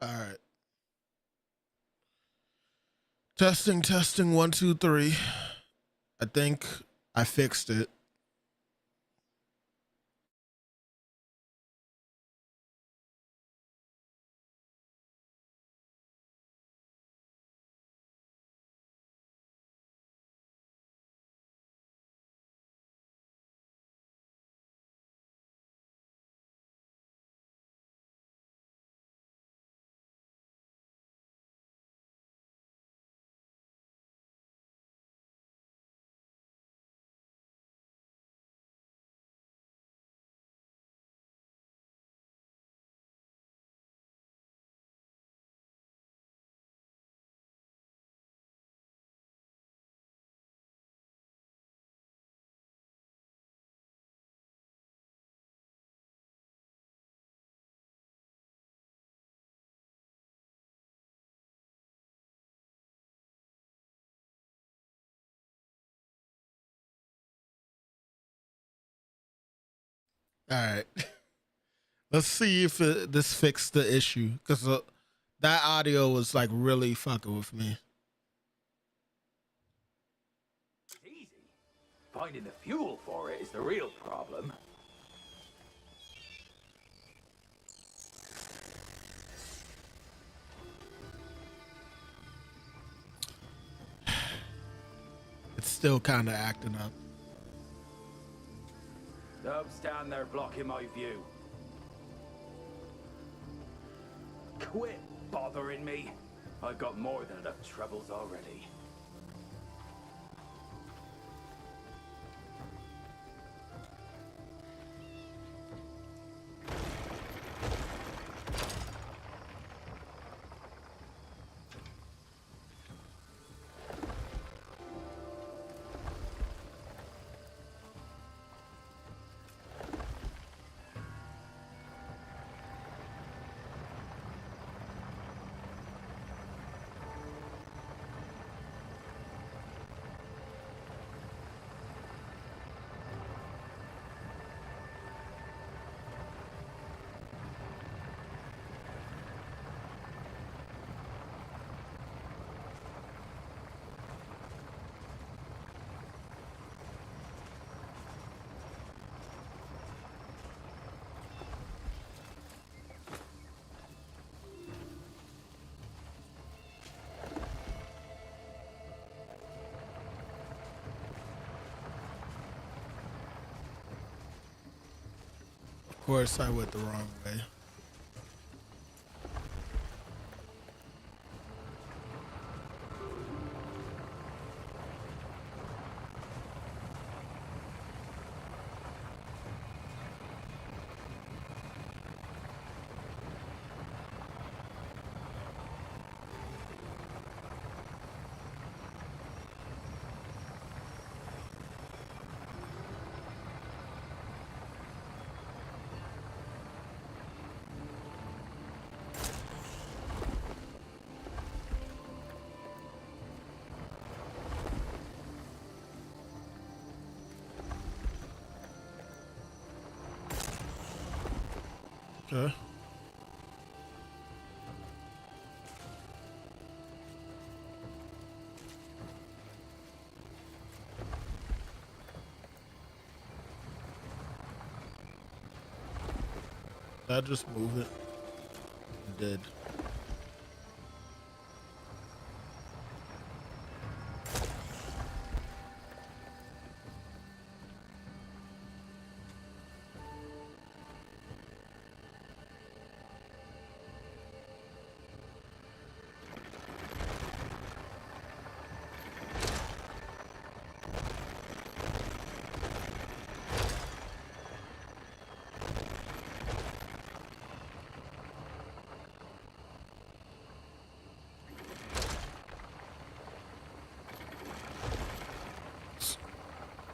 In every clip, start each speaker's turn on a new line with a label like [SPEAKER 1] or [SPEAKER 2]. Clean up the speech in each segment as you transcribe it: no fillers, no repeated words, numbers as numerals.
[SPEAKER 1] All right. Testing, testing, one, two, three. I think I fixed it. All right. Let's see if this fixed the issue because that audio was like really fucking with me.
[SPEAKER 2] Easy. Finding the fuel for it is the real problem.
[SPEAKER 1] It's still kind of acting up.
[SPEAKER 2] Don't stand there blocking my view. Quit bothering me. I've got more than enough troubles already.
[SPEAKER 1] Of course, I went the wrong way. Okay. Did I just move it? I did.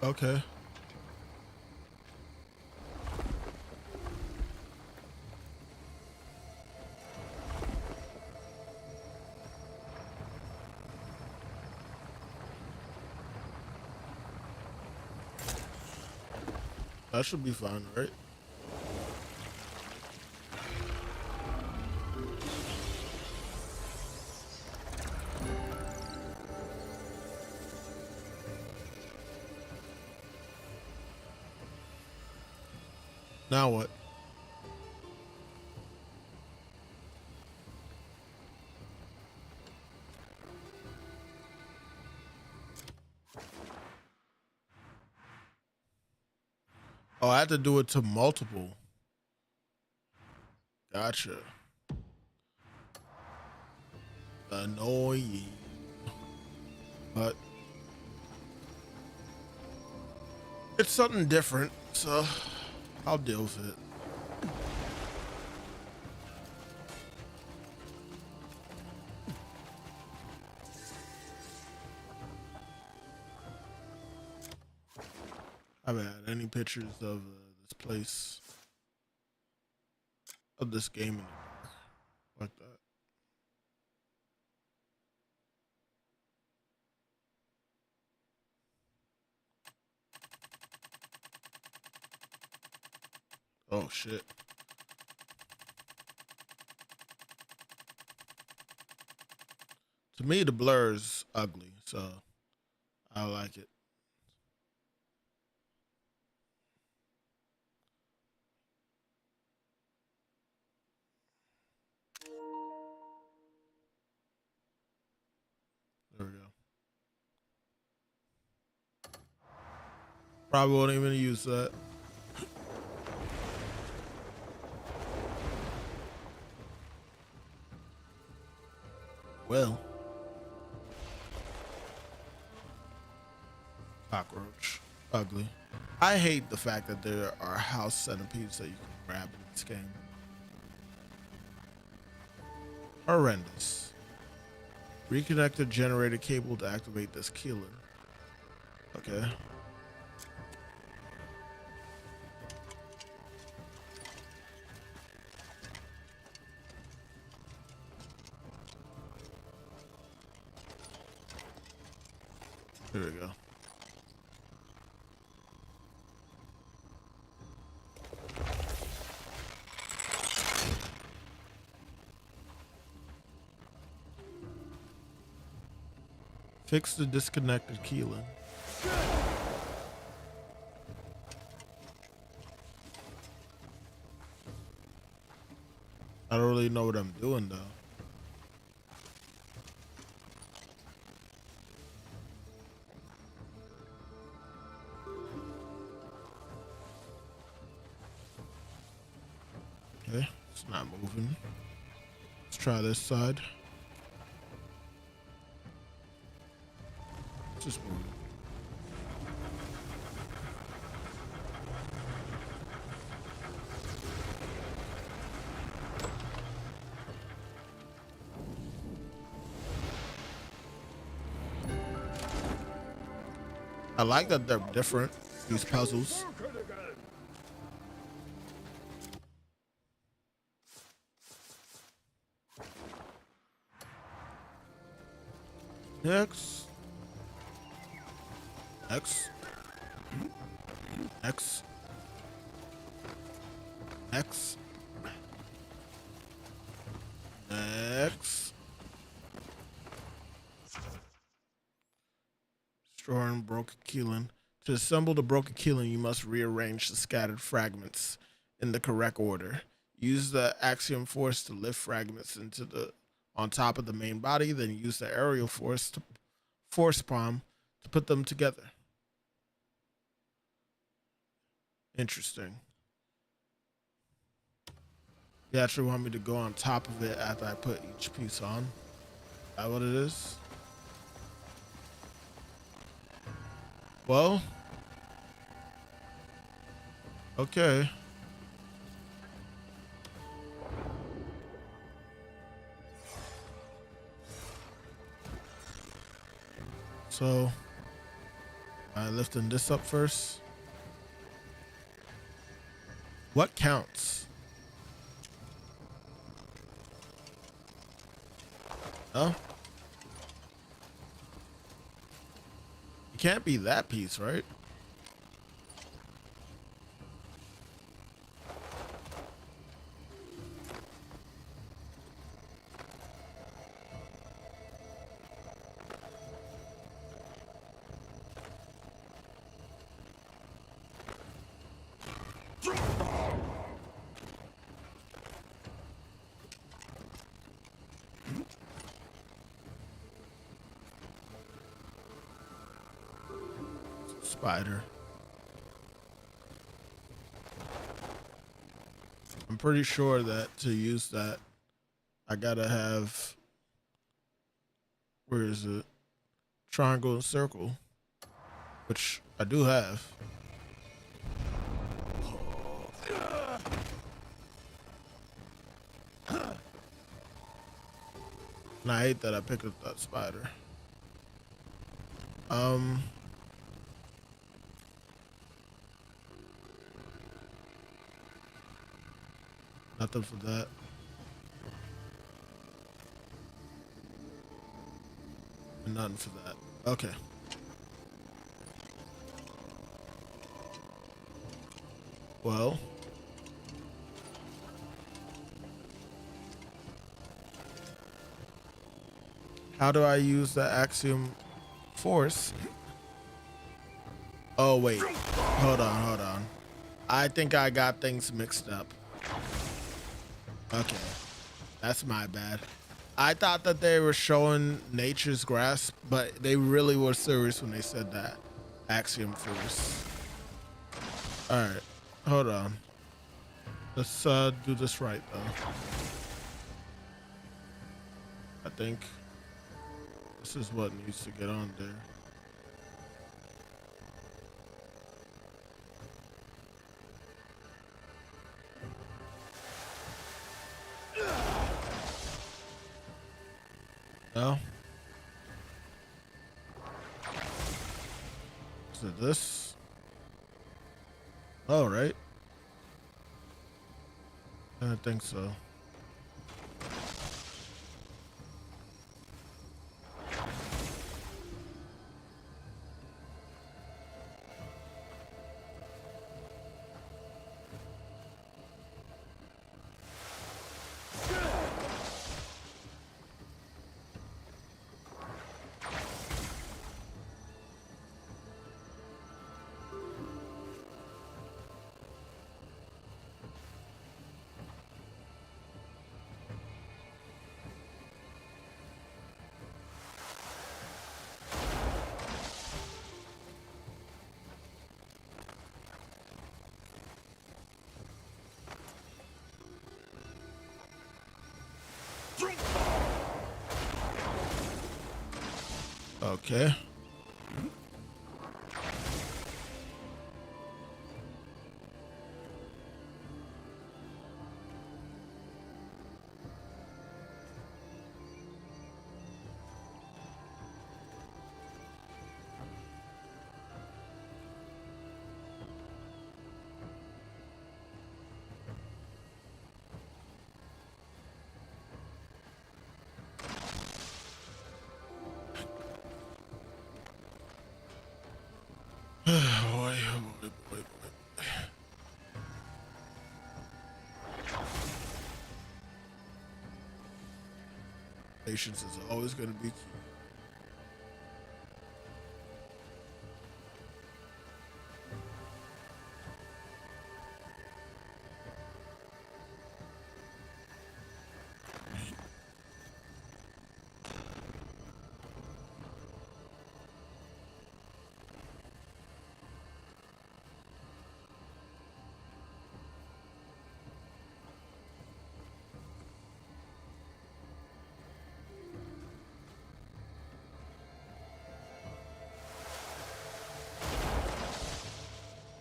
[SPEAKER 1] Okay. That should be fine, right? Now what? Oh, I had to do it to multiple. Gotcha. Annoying. But it's something different, so I'll deal with it. I haven't had any pictures of this place, of this game anymore, like that. Oh shit. To me, the blur is ugly, so I like it. There we go. Probably won't even use that. Well, cockroach, ugly. I hate the fact that there are house centipedes that you can grab in this game. Horrendous. Reconnect the generator cable to activate this killer. Okay. Here we go. Fix the disconnected keylink. I don't really know what I'm doing though. Okay, it's not moving. Let's try this side. Just move. I like that they're different, these puzzles. Next. Next. Next. Next. Next. Destroying broken keylink. To assemble the broken keylink, you must rearrange the scattered fragments in the correct order. Use the axiom force to lift fragments into the on top of the main body, then use the aerial force to force palm to put them together. Interesting. You actually want me to go on top of it after I put each piece on? Is that what it is? Well, okay. So, am I lifting this up first? What counts? Oh. It can't be that piece, right? spider. I'm pretty sure that to use that, I gotta have, where is it? Triangle and circle, which I do have. And I hate that I picked up that spider. Nothing for that. And nothing for that. Okay. Well. How do I use the axiom force? Oh, wait. Hold on. I think I got things mixed up. Okay. That's my bad. I thought that they were showing nature's grasp, but they really were serious when they said that. Axiom force. Alright. Hold on. Let's do this right, though. I think this is what needs to get on there. No? Is it this? Oh, right. I don't think so. Okay. Boy. Patience is always going to be key.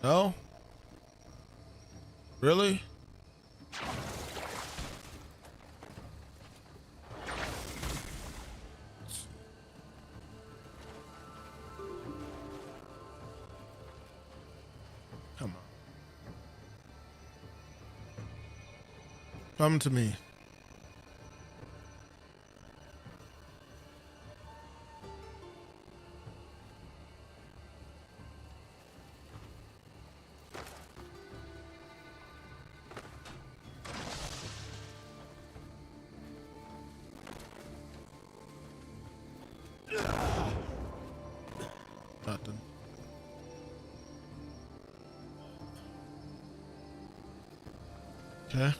[SPEAKER 1] No? Really? Come on. Come to me. Nothing. Okay.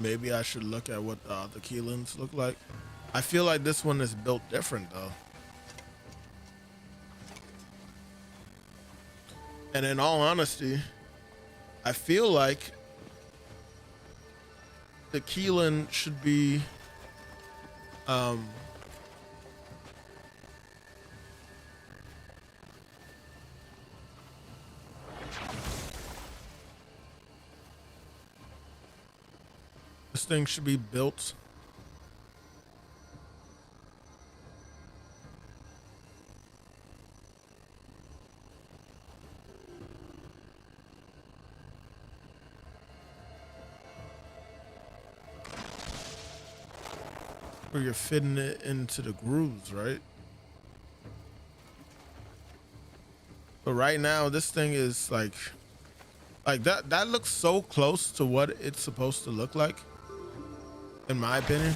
[SPEAKER 1] Maybe I should look at what the other Keelans look like. I feel like this one is built different though. And in all honesty, I feel like the Keelan should be this thing should be built where you're fitting it into the grooves, right? But right now, this thing is like that. That looks so close to what it's supposed to look like, in my opinion.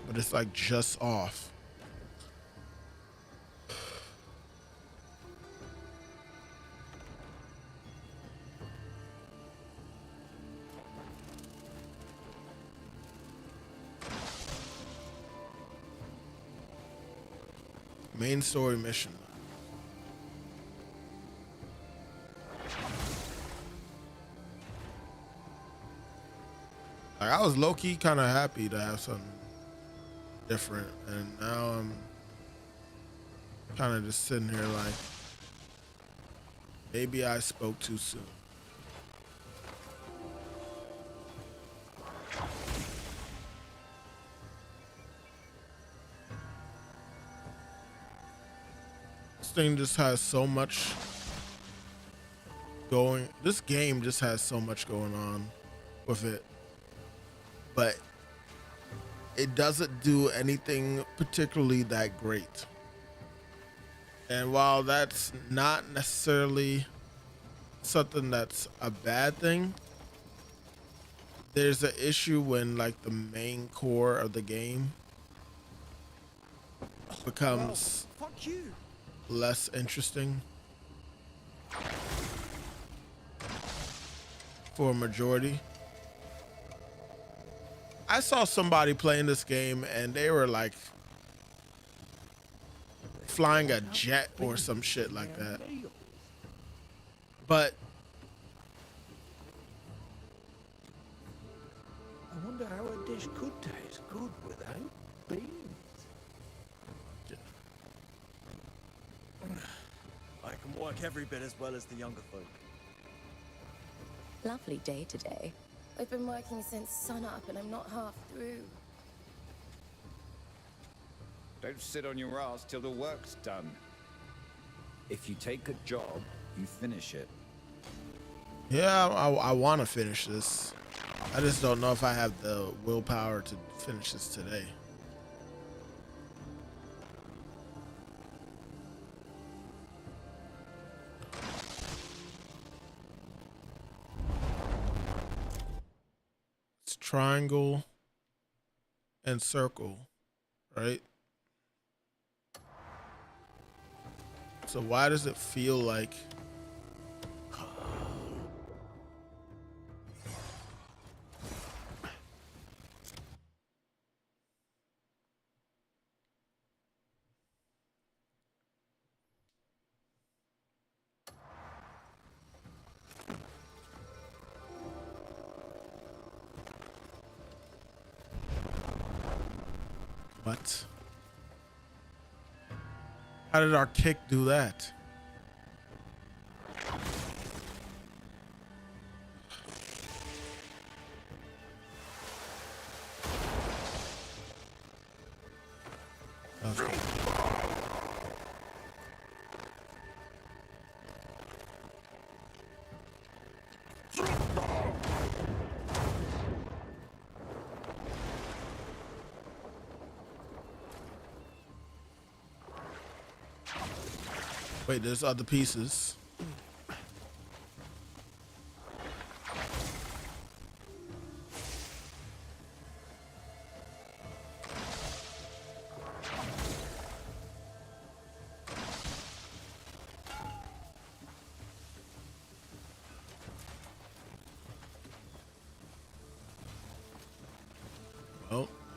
[SPEAKER 1] But it's like just off. Main story mission. Like, I was low-key kind of happy to have something different, and now I'm kind of just sitting here like, maybe I spoke too soon. This thing just has so much going. This game just has so much going on with it, but it doesn't do anything particularly that great. And while that's not necessarily something that's a bad thing, there's an issue when like the main core of the game becomes less interesting for a majority. I saw somebody playing this game and they were like flying a jet or some shit like that. But
[SPEAKER 3] I wonder how a dish could taste good without beans.
[SPEAKER 4] I can work every bit as well as the younger folk.
[SPEAKER 5] Lovely day today.
[SPEAKER 6] I've been working since sunup and I'm not half through.
[SPEAKER 7] Don't sit on your ass till the work's done.
[SPEAKER 4] If you take a job, you finish it.
[SPEAKER 1] yeah, I want to finish this. I just don't know if I have the willpower to finish this today. It's triangle and circle, right? So why does it feel like what? How did our kick do that? Okay. Wait, there's other pieces.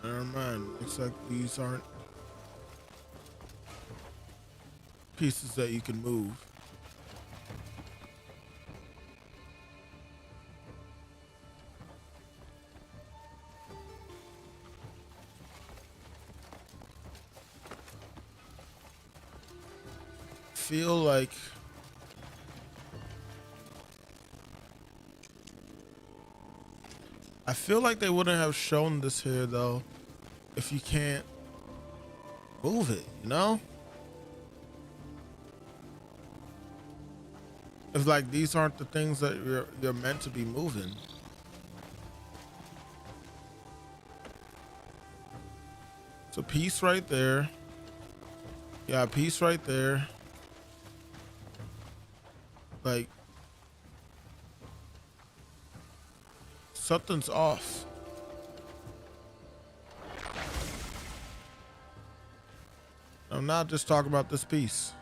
[SPEAKER 1] Never mind. Looks like these aren't pieces that you can move. Feel like they wouldn't have shown this here though if you can't move it, you know? If like these aren't the things that you're meant to be moving. It's a piece right there. Yeah, a piece right there. Like something's off. I'm not just talking about this piece.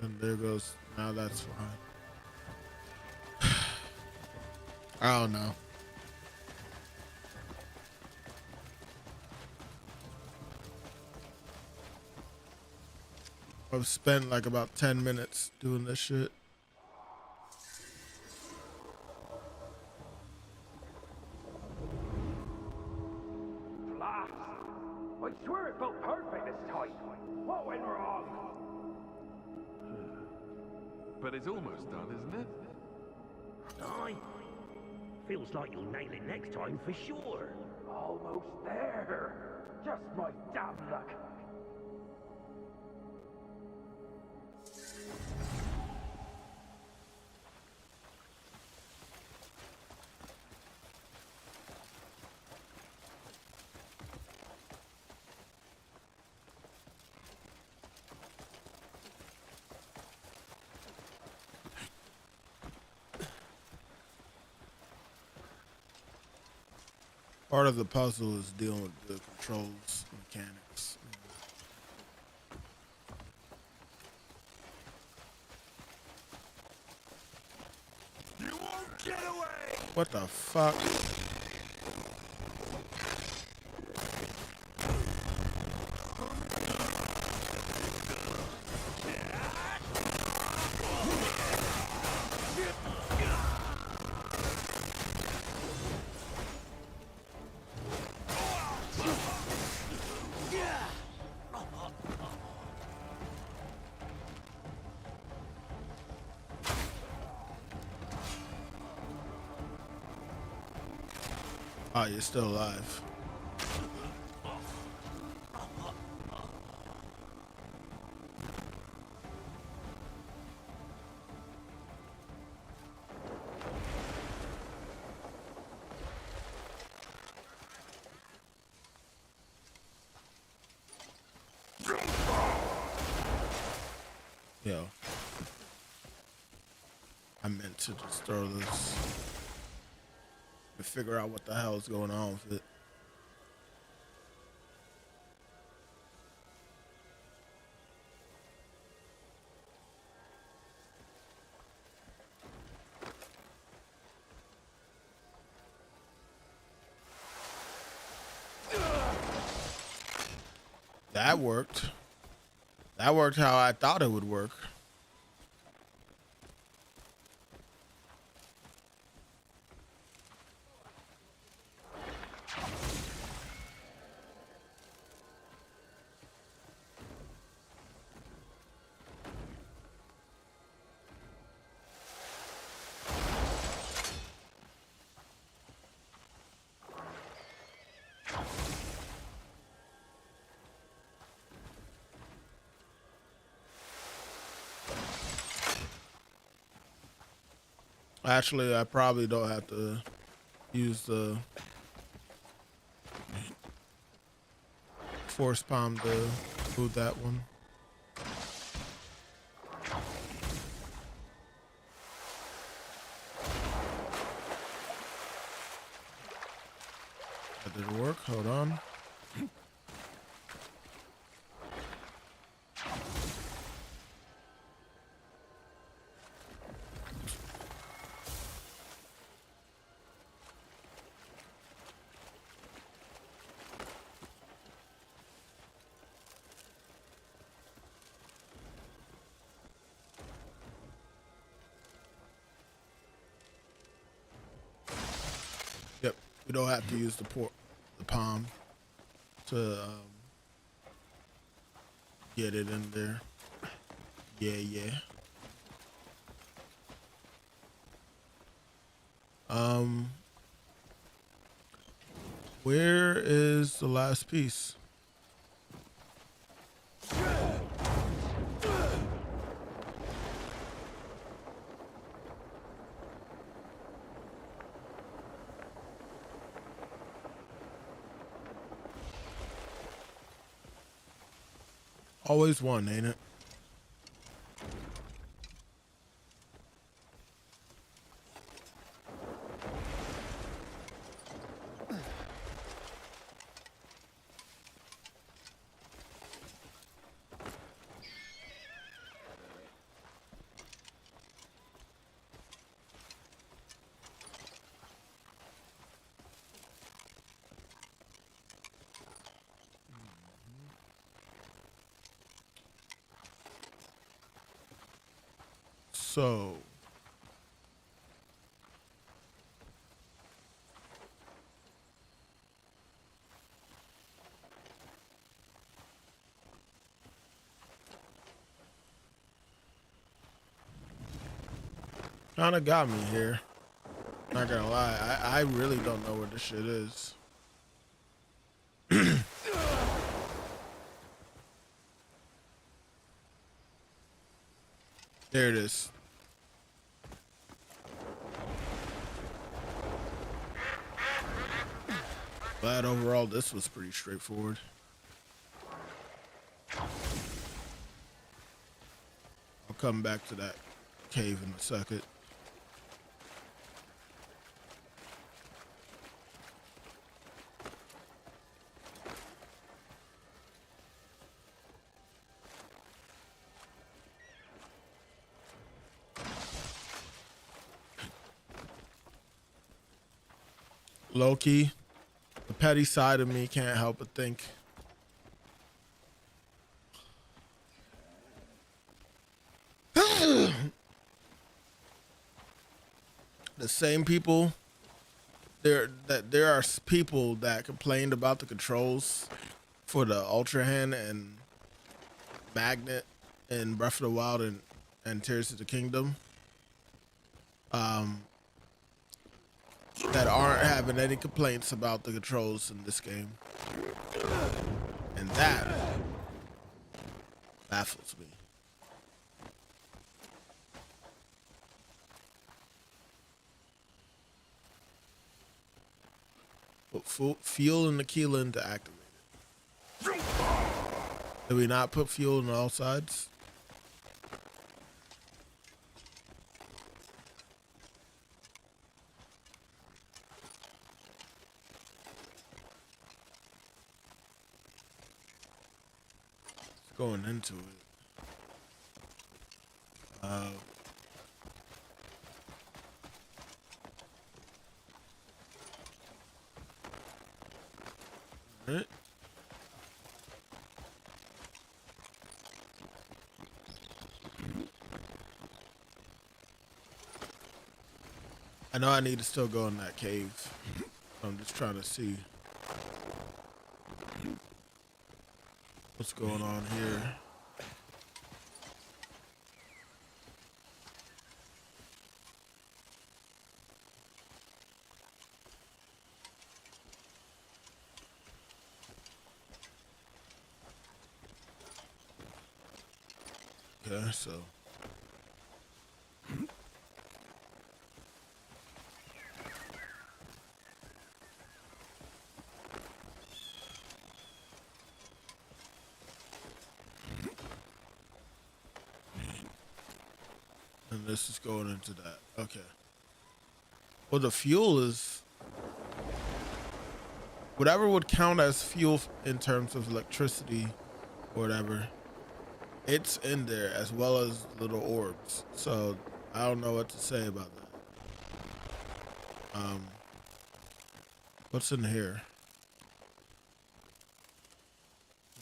[SPEAKER 1] And there goes. Now that's fine. I don't know. I've spent like about 10 minutes doing this shit.
[SPEAKER 2] Blast! I swear it felt perfect this time. What went wrong?
[SPEAKER 5] But it's almost done, isn't it?
[SPEAKER 3] Aye. Feels like you'll nail it next time for sure.
[SPEAKER 2] Almost there. Just my damn luck.
[SPEAKER 1] Part of the puzzle is dealing with the controls mechanics.
[SPEAKER 3] You won't get away!
[SPEAKER 1] What the fuck? Ah, you're still alive. Yo. I meant to just throw this. To figure out what the hell is going on with it. That worked. That worked how I thought it would work. Actually, I probably don't have to use the force palm to move that one. That didn't work. Hold on. You don't have to use the palm to get it in there. Yeah, yeah. Where is the last piece? Always one, ain't it? So kind of got me here. Not gonna lie, I really don't know where this shit is. There it is. Glad overall this was pretty straightforward. I'll come back to that cave in a second. Low-key, the petty side of me can't help but think the same people there are people that complained about the controls for the Ultra Hand and Magnet in Breath of the Wild and Tears of the Kingdom. That aren't having any complaints about the controls in this game. And that baffles me. Put fuel in the Keelan to activate it. Did we not put fuel on all sides? Going into it. Alright. I know I need to still go in that cave. I'm just trying to see what's going on here. Okay, so and this is going into that. Okay. Well, the fuel is whatever would count as fuel in terms of electricity or whatever. It's in there as well as little orbs. So I don't know what to say about that. What's in here?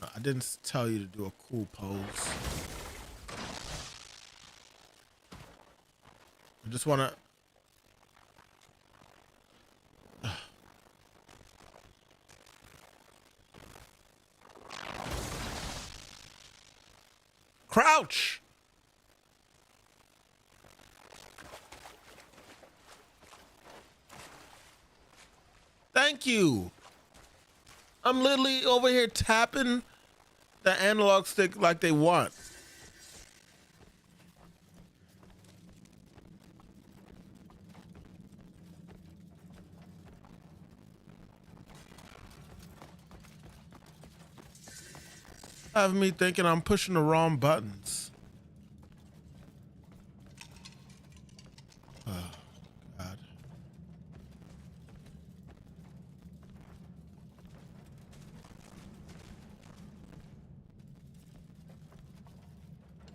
[SPEAKER 1] No, I didn't tell you to do a cool pose. I just wanna Ouch! Thank you. I'm literally over here tapping the analog stick like they want. Have me thinking I'm pushing the wrong buttons. Oh, God.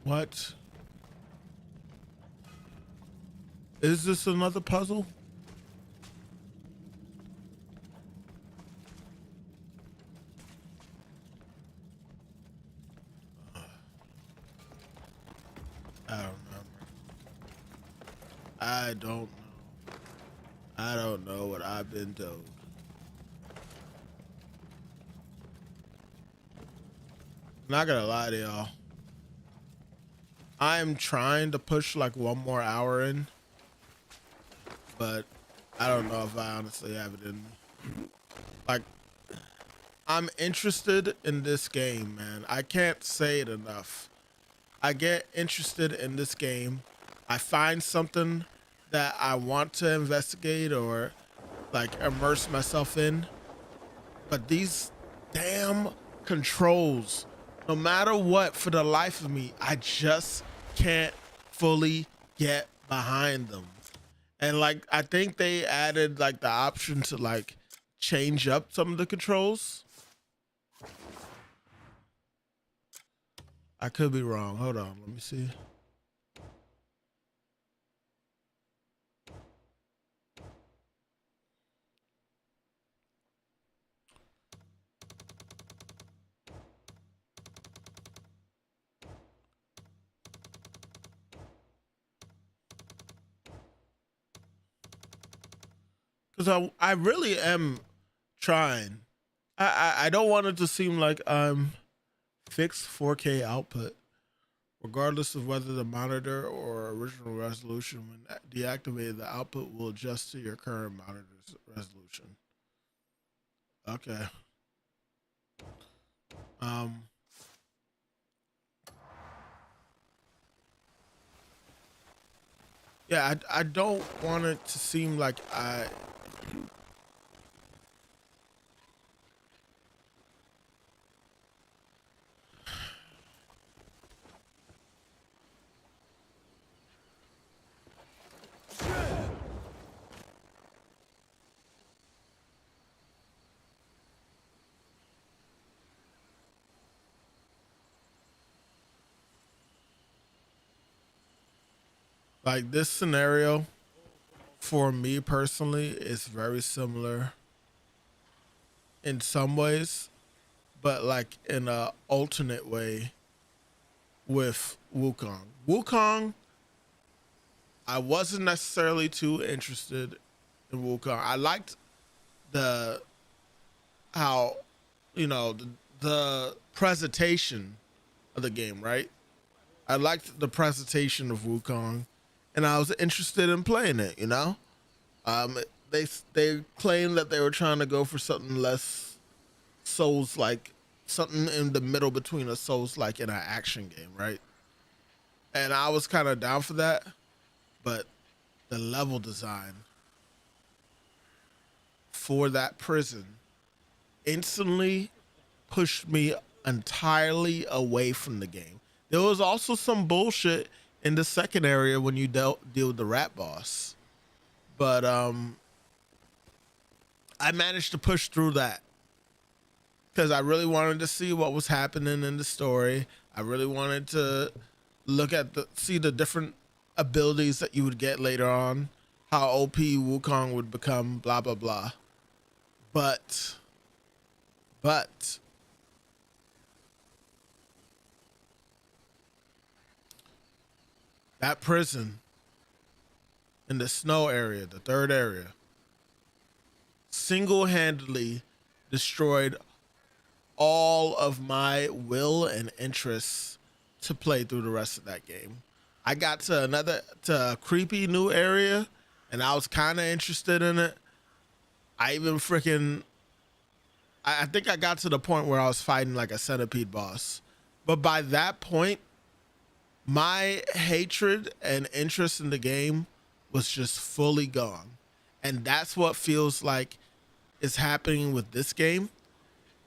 [SPEAKER 1] What? Is this another puzzle? I don't remember. I don't know. I don't know what I've been told. Not gonna lie to y'all. I'm trying to push like one more hour in, but I don't know if I honestly have it in me. Like, I'm interested in this game, man. I can't say it enough. I get interested in this game. I find something that I want to investigate or like immerse myself in. But these damn controls, no matter what, for the life of me, I just can't fully get behind them. And like, I think they added like the option to like change up some of the controls. I could be wrong. Hold on, let me see. Because I really am trying. I don't want it to seem like I'm fixed 4K output, regardless of whether the monitor or original resolution. When deactivated, the output will adjust to your current monitor's resolution. Okay. Yeah, I don't want it to seem like like this scenario for me personally is very similar in some ways, but like in a alternate way with Wukong. Wukong, I wasn't necessarily too interested in Wukong. I liked the how the presentation of the game, right? I liked the presentation of Wukong, and I was interested in playing it. Um, they claimed that they were trying to go for something less Souls like, something in the middle between a Souls like and an action game, right? And I was kind of down for that, but the level design for that prison instantly pushed me entirely away from the game. There was also some bullshit in the second area when you deal with the rat boss, but I managed to push through that because I really wanted to see what was happening in the story. I really wanted to see the different abilities that you would get later on, how OP Wukong would become, blah blah blah. But that prison in the snow area, the third area, single-handedly destroyed all of my will and interests to play through the rest of that game. I got to a creepy new area, and I was kind of interested in it. I even freaking, I think I got to the point where I was fighting like a centipede boss. But by that point, my hatred and interest in the game was just fully gone. And that's what feels like is happening with this game.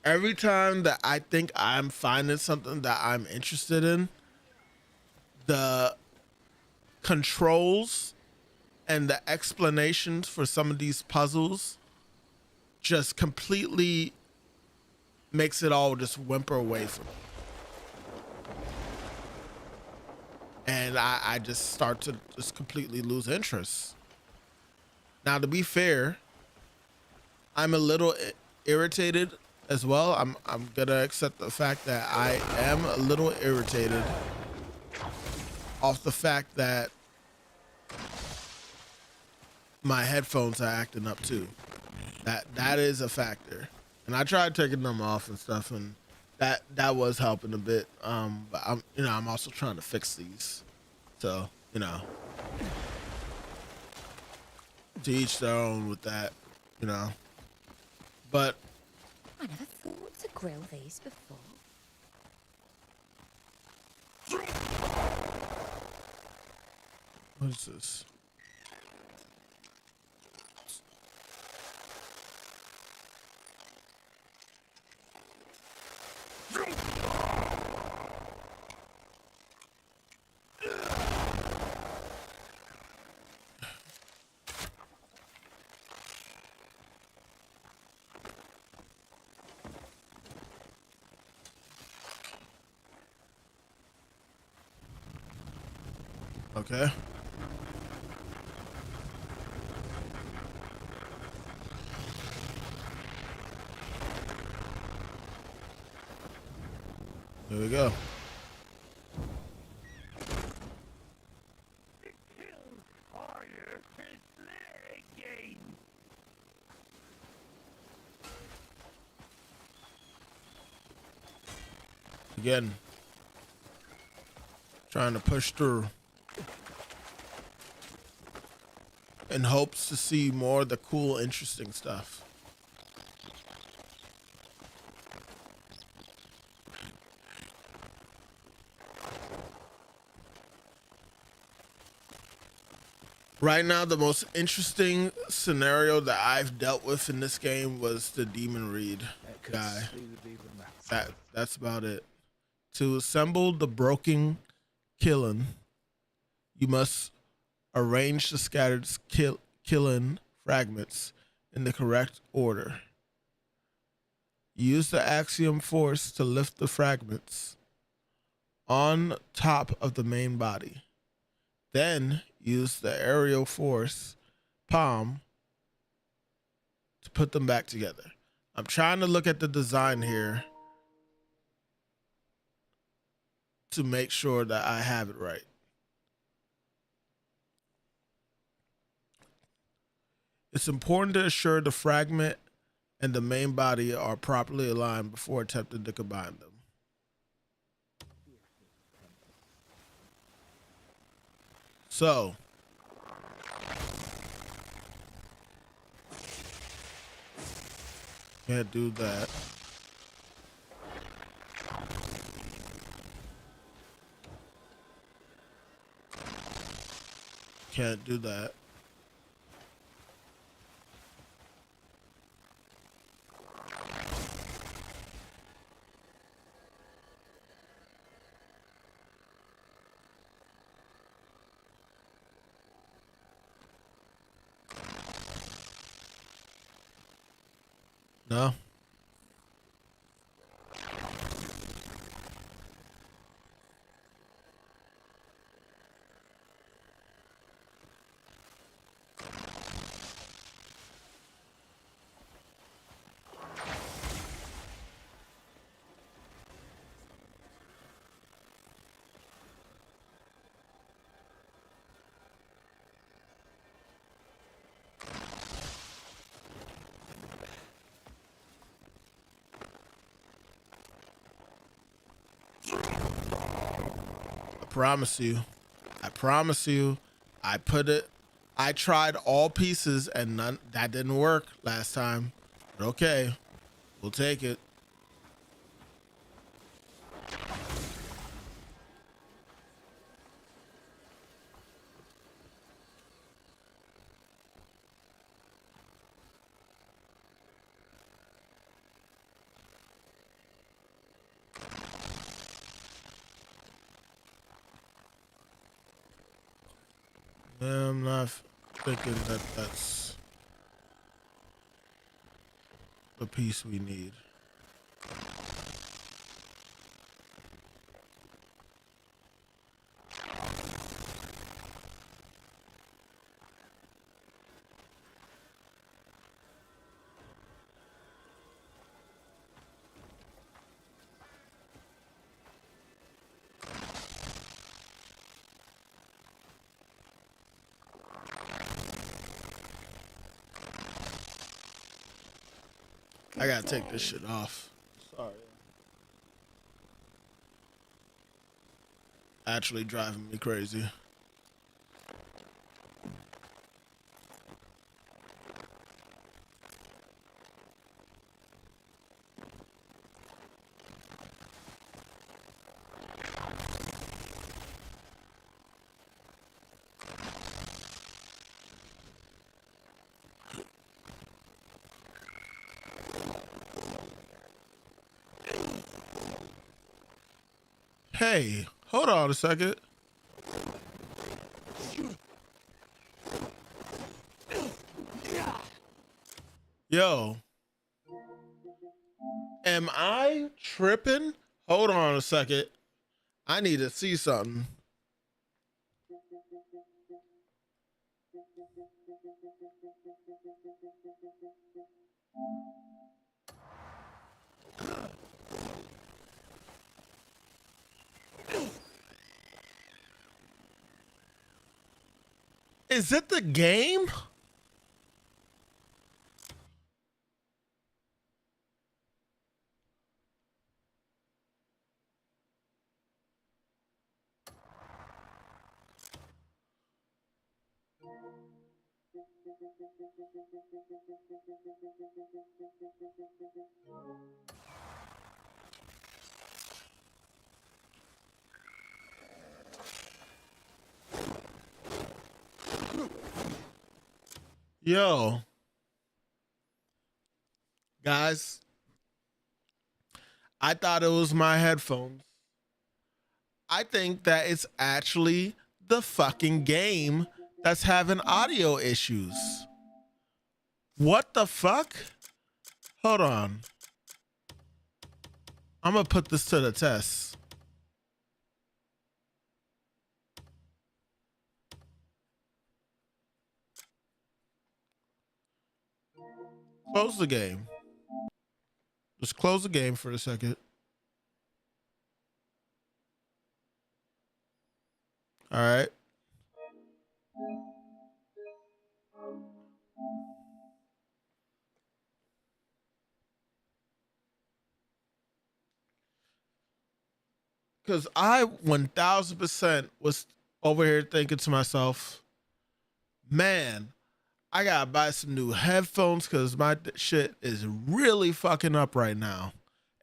[SPEAKER 1] Every time that I think I'm finding something that I'm interested in, the controls and the explanations for some of these puzzles just completely makes it all just whimper away from me. And I just start to just completely lose interest. Now, to be fair, I'm a little irritated as well. I'm gonna accept the fact that I am a little irritated off the fact that my headphones are acting up too. That is a factor. And I tried taking them off and stuff, and that was helping a bit. But I'm also trying to fix these. So, to each their own with that, But
[SPEAKER 8] I never thought to grill these before.
[SPEAKER 1] what is this? Okay. Here we go. Again, trying to push through in hopes to see more of the cool, interesting stuff. Right now, the most interesting scenario that I've dealt with in this game was the Demon Reed guy. That's about it. To assemble the broken kiln, you must arrange the scattered kiln fragments in the correct order. Use the axiom force to lift the fragments on top of the main body. Then use the aerial force palm to put them back together. I'm trying to look at the design here to make sure that I have it right. It's important to ensure the fragment and the main body are properly aligned before attempting to combine them. So, can't do that. Can't do that. No. promise you. I tried all pieces and none that didn't work last time. But okay, we'll take it. I'm not thinking that that's the piece we need. I gotta take this shit off. Sorry. Actually driving me crazy. Hey, hold on a second. Yo, am I tripping? Hold on a second. I need to see something. Is it the game? Yo, guys, I thought it was my headphones. I think that it's actually the fucking game that's having audio issues. What the fuck? Hold on. I'm gonna put this to the test. Close the game. Just close the game for a second. All right. Because I 1000% was over here thinking to myself, man, I gotta buy some new headphones because my shit is really fucking up right now.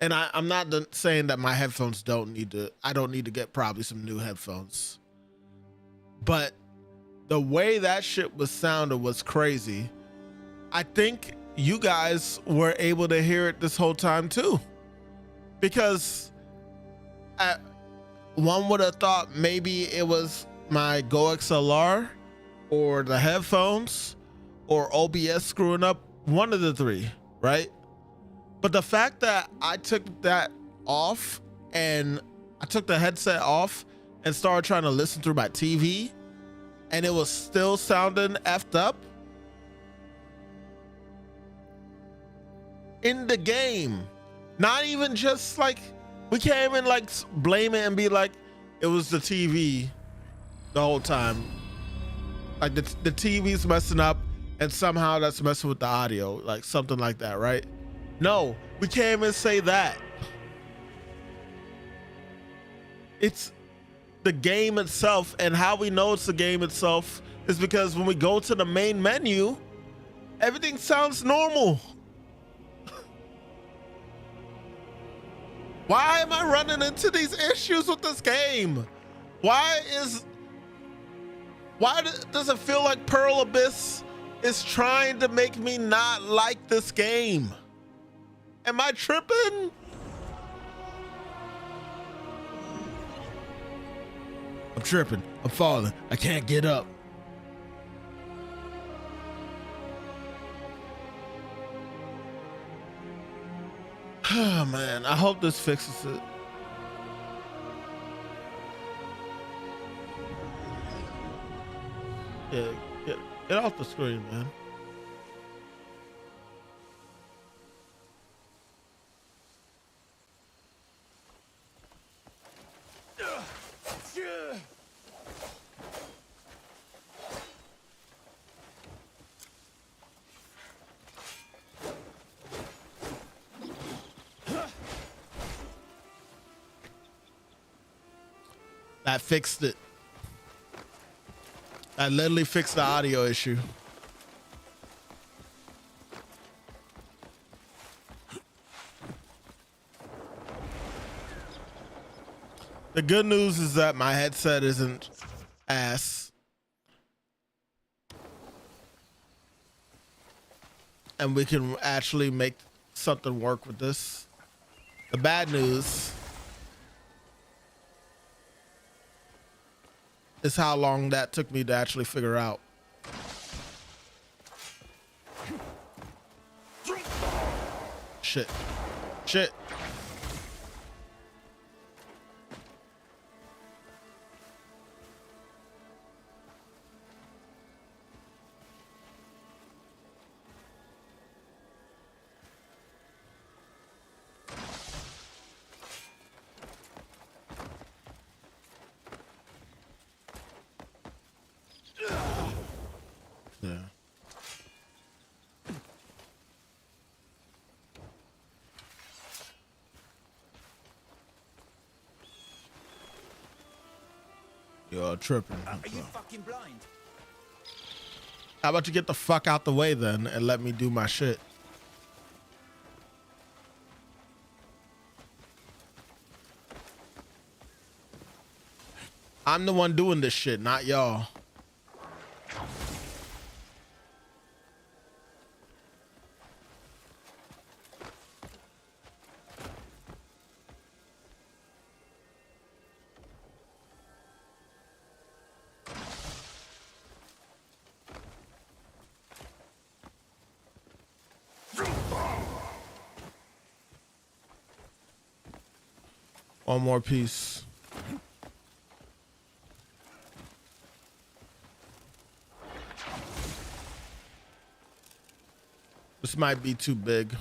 [SPEAKER 1] And I'm not saying that my headphones I don't need to get probably some new headphones. But the way that shit was sounded was crazy. I think you guys were able to hear it this whole time too. Because one would have thought maybe it was my Go XLR or the headphones or OBS screwing up, one of the three, right? But the fact that I took that off and I took the headset off and started trying to listen through my TV and it was still sounding effed up in the game. Not even just like, we can't even like blame it and be like, it was the TV the whole time. Like the TV's messing up and somehow that's messing with the audio, like something like that, right? No, we can't even say that. the game itself. And how we know it's the game itself is because when we go to the main menu, everything sounds normal. Why am I running into these issues with this game? Why does it feel like Pearl Abyss is trying to make me not like this game? Am I tripping? I'm tripping. I'm falling. I can't get up. Oh man, I hope this fixes it. Yeah, get off the screen, man. That fixed it. I literally fixed the audio issue. The good news is that my headset isn't ass. And we can actually make something work with this. The bad news is how long that took me to actually figure out. Shit. Shit. Yeah. You're tripping.
[SPEAKER 7] Are you fucking blind?
[SPEAKER 1] How about you get the fuck out the way then and let me do my shit? I'm the one doing this shit, not y'all. One more piece. This might be too big.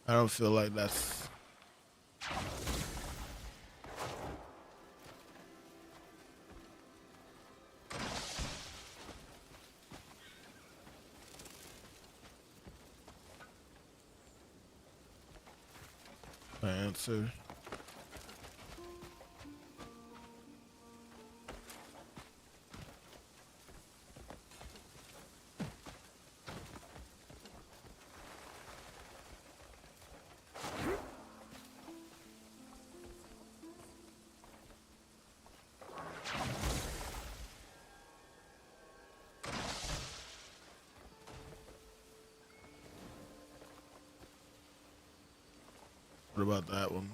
[SPEAKER 1] I don't feel like that's... my answer. What about that one?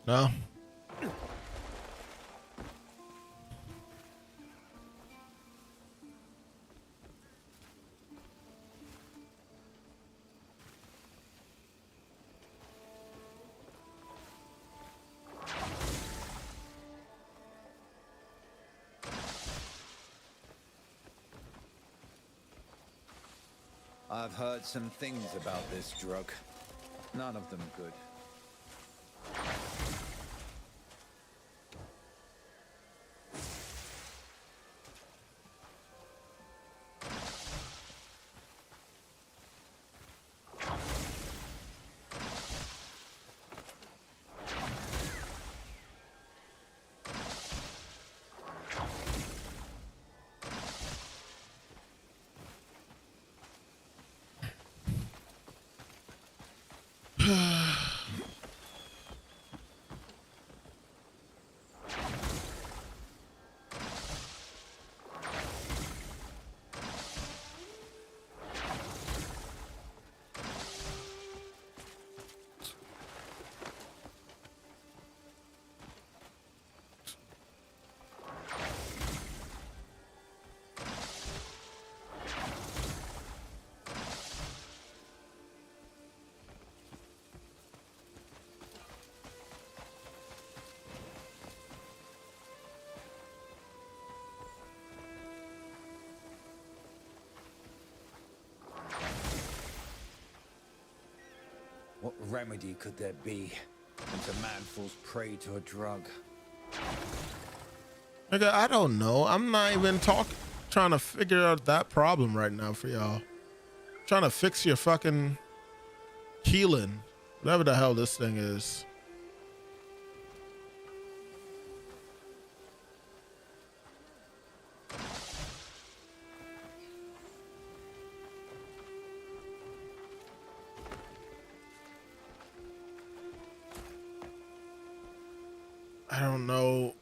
[SPEAKER 1] No.
[SPEAKER 7] I've heard some things about this drug. None of them good.
[SPEAKER 4] What remedy could there be once a man falls prey to a drug?
[SPEAKER 1] Nigga, I don't know. I'm not even trying to figure out that problem right now for y'all. Trying to fix your fucking healing, whatever the hell this thing is. I don't know.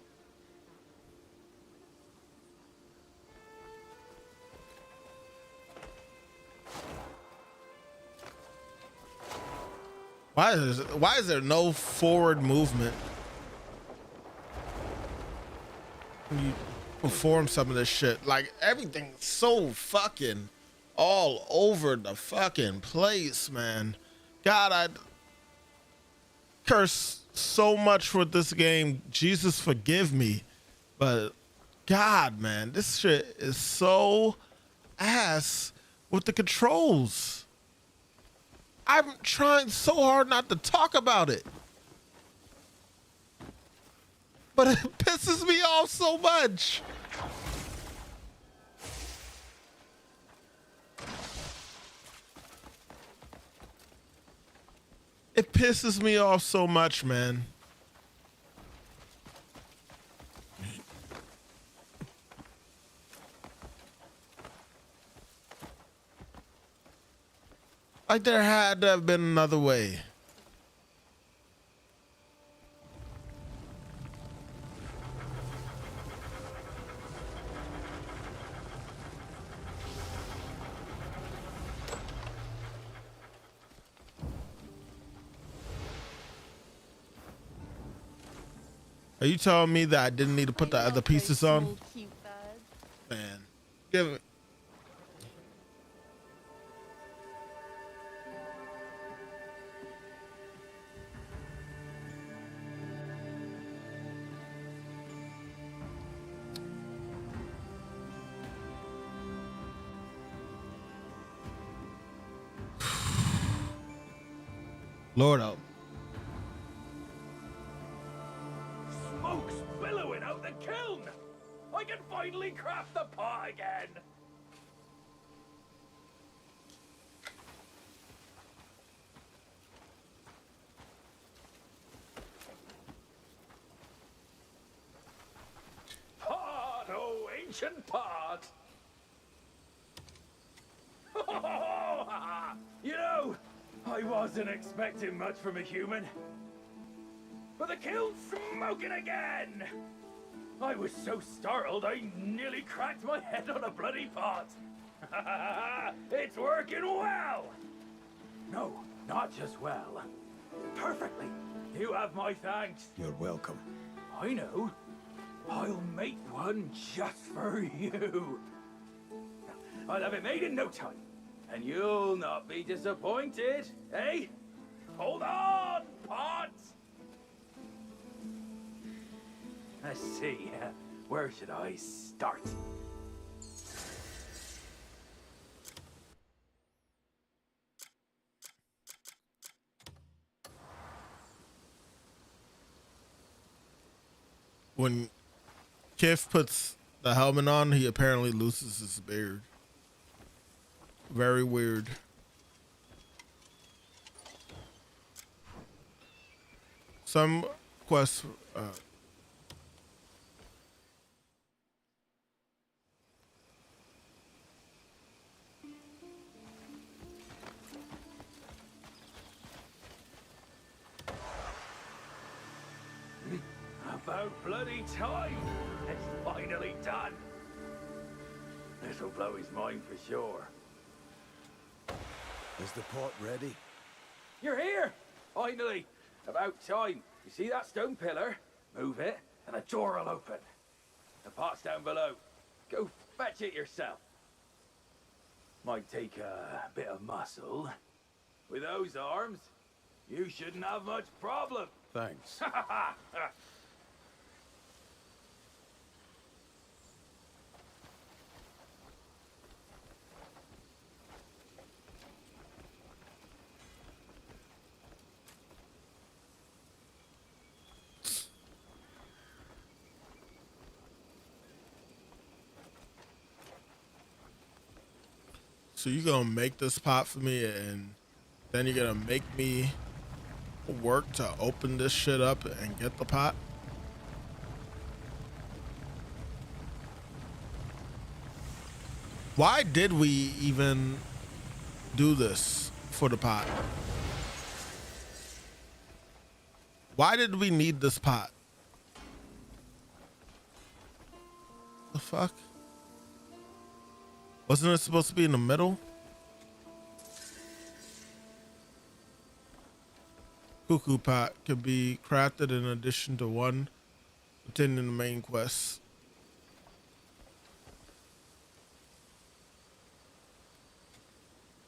[SPEAKER 1] Why is there no forward movement when you perform some of this shit? Like, everything's so fucking all over the fucking place, man. God, I curse so much for this game. Jesus forgive me. But God, man, this shit is so ass with the controls. I'm trying so hard not to talk about it, but it pisses me off so much. It pisses me off so much, man. Like, there had to have been another way. Are you telling me that I didn't need to put the other pieces on? Man, give it. Lord help.
[SPEAKER 2] Smoke's billowing out the kiln! I can finally craft the pot again! Pot, oh ancient pot! You know, I wasn't expecting much from a human. But the kiln's smoking again! I was so startled I nearly cracked my head on a bloody pot. It's working well! No, not just well. Perfectly. You have my thanks.
[SPEAKER 4] You're welcome.
[SPEAKER 2] I know. I'll make one just for you. I'll have it made in no time. And you'll not be disappointed, eh? Hold on, Potts! Let's see, where should I start?
[SPEAKER 1] When Kif puts the helmet on, he apparently loses his beard. Very weird. Some quests.
[SPEAKER 2] About bloody time! It's finally done! This'll blow his mind for sure.
[SPEAKER 4] Is the pot ready?
[SPEAKER 2] You're here! Finally! About time. You see that stone pillar? Move it, and a door will open. The pot's down below. Go fetch it yourself. Might take a bit of muscle. With those arms, you shouldn't have much problem.
[SPEAKER 4] Thanks.
[SPEAKER 1] So you gonna make this pot for me, and then you're gonna make me work to open this shit up and get the pot? Why did we even do this for the pot? Why did we need this pot? The fuck? Wasn't it supposed to be in the middle? Cuckoo pot could be crafted in addition to one within the main quest.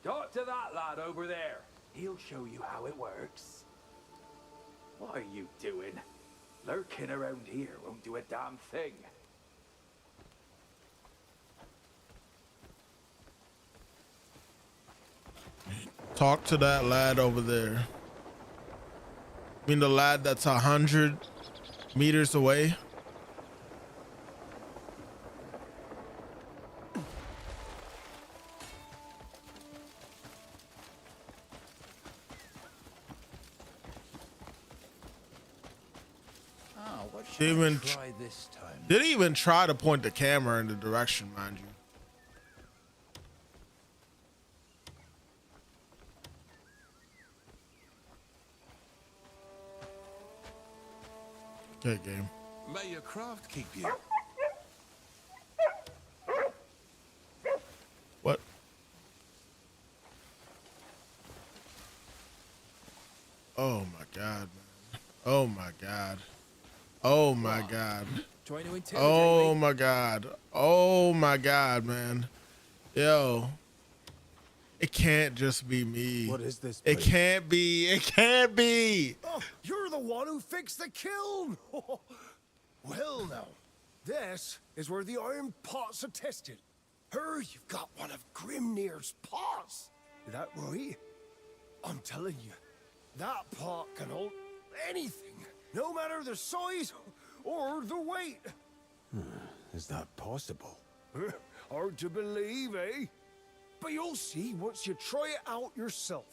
[SPEAKER 2] Talk to that lad over there. He'll show you how it works. What are you doing? Lurking around here won't do a damn thing.
[SPEAKER 1] Talk to that lad over there. I mean the lad that's 100 meters away?
[SPEAKER 4] What should
[SPEAKER 1] Didn't
[SPEAKER 4] I
[SPEAKER 1] even
[SPEAKER 4] try this time?
[SPEAKER 1] Didn't even try to point the camera in the direction, mind you. Okay, game.
[SPEAKER 5] May your craft keep you.
[SPEAKER 1] What? Oh my god, man. Oh my god. Oh my god.
[SPEAKER 4] Trying to intimidate
[SPEAKER 1] Oh
[SPEAKER 4] me?
[SPEAKER 1] my god. Oh my god, man. Yo. It can't just be me.
[SPEAKER 4] What is this
[SPEAKER 1] It
[SPEAKER 4] place?
[SPEAKER 1] can't be. It can't be.
[SPEAKER 9] Oh, you're the one who fixed the kiln! Well now, this is where the iron pots are tested. Here you've got one of Grimnir's pots. Is that right? I'm telling you, that pot can hold anything, no matter the size or the weight.
[SPEAKER 4] Is that possible?
[SPEAKER 9] Hard to believe, eh? But you'll see once you try it out yourself.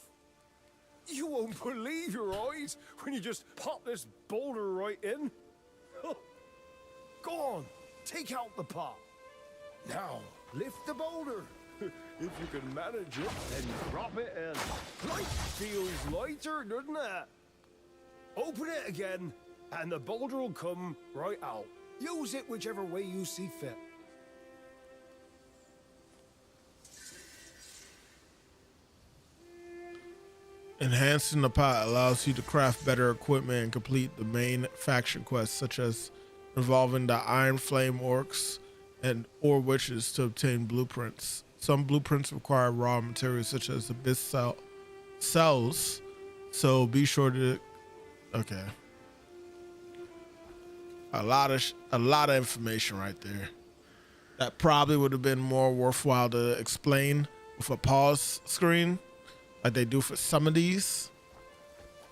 [SPEAKER 9] You won't believe your eyes when you just pop this boulder right in. Go on, take out the pot. Now, lift the boulder. If you can manage it, then drop it in. Light feels lighter, doesn't it? Open it again, and the boulder will come right out. Use it whichever way you see fit.
[SPEAKER 1] Enhancing the pot allows you to craft better equipment and complete the main faction quests, such as involving the Iron Flame orcs and or witches to obtain blueprints. Some blueprints require raw materials such as abyss cells, so be sure to. Okay, a lot of information right there. That probably would have been more worthwhile to explain with a pause screen, like they do for some of these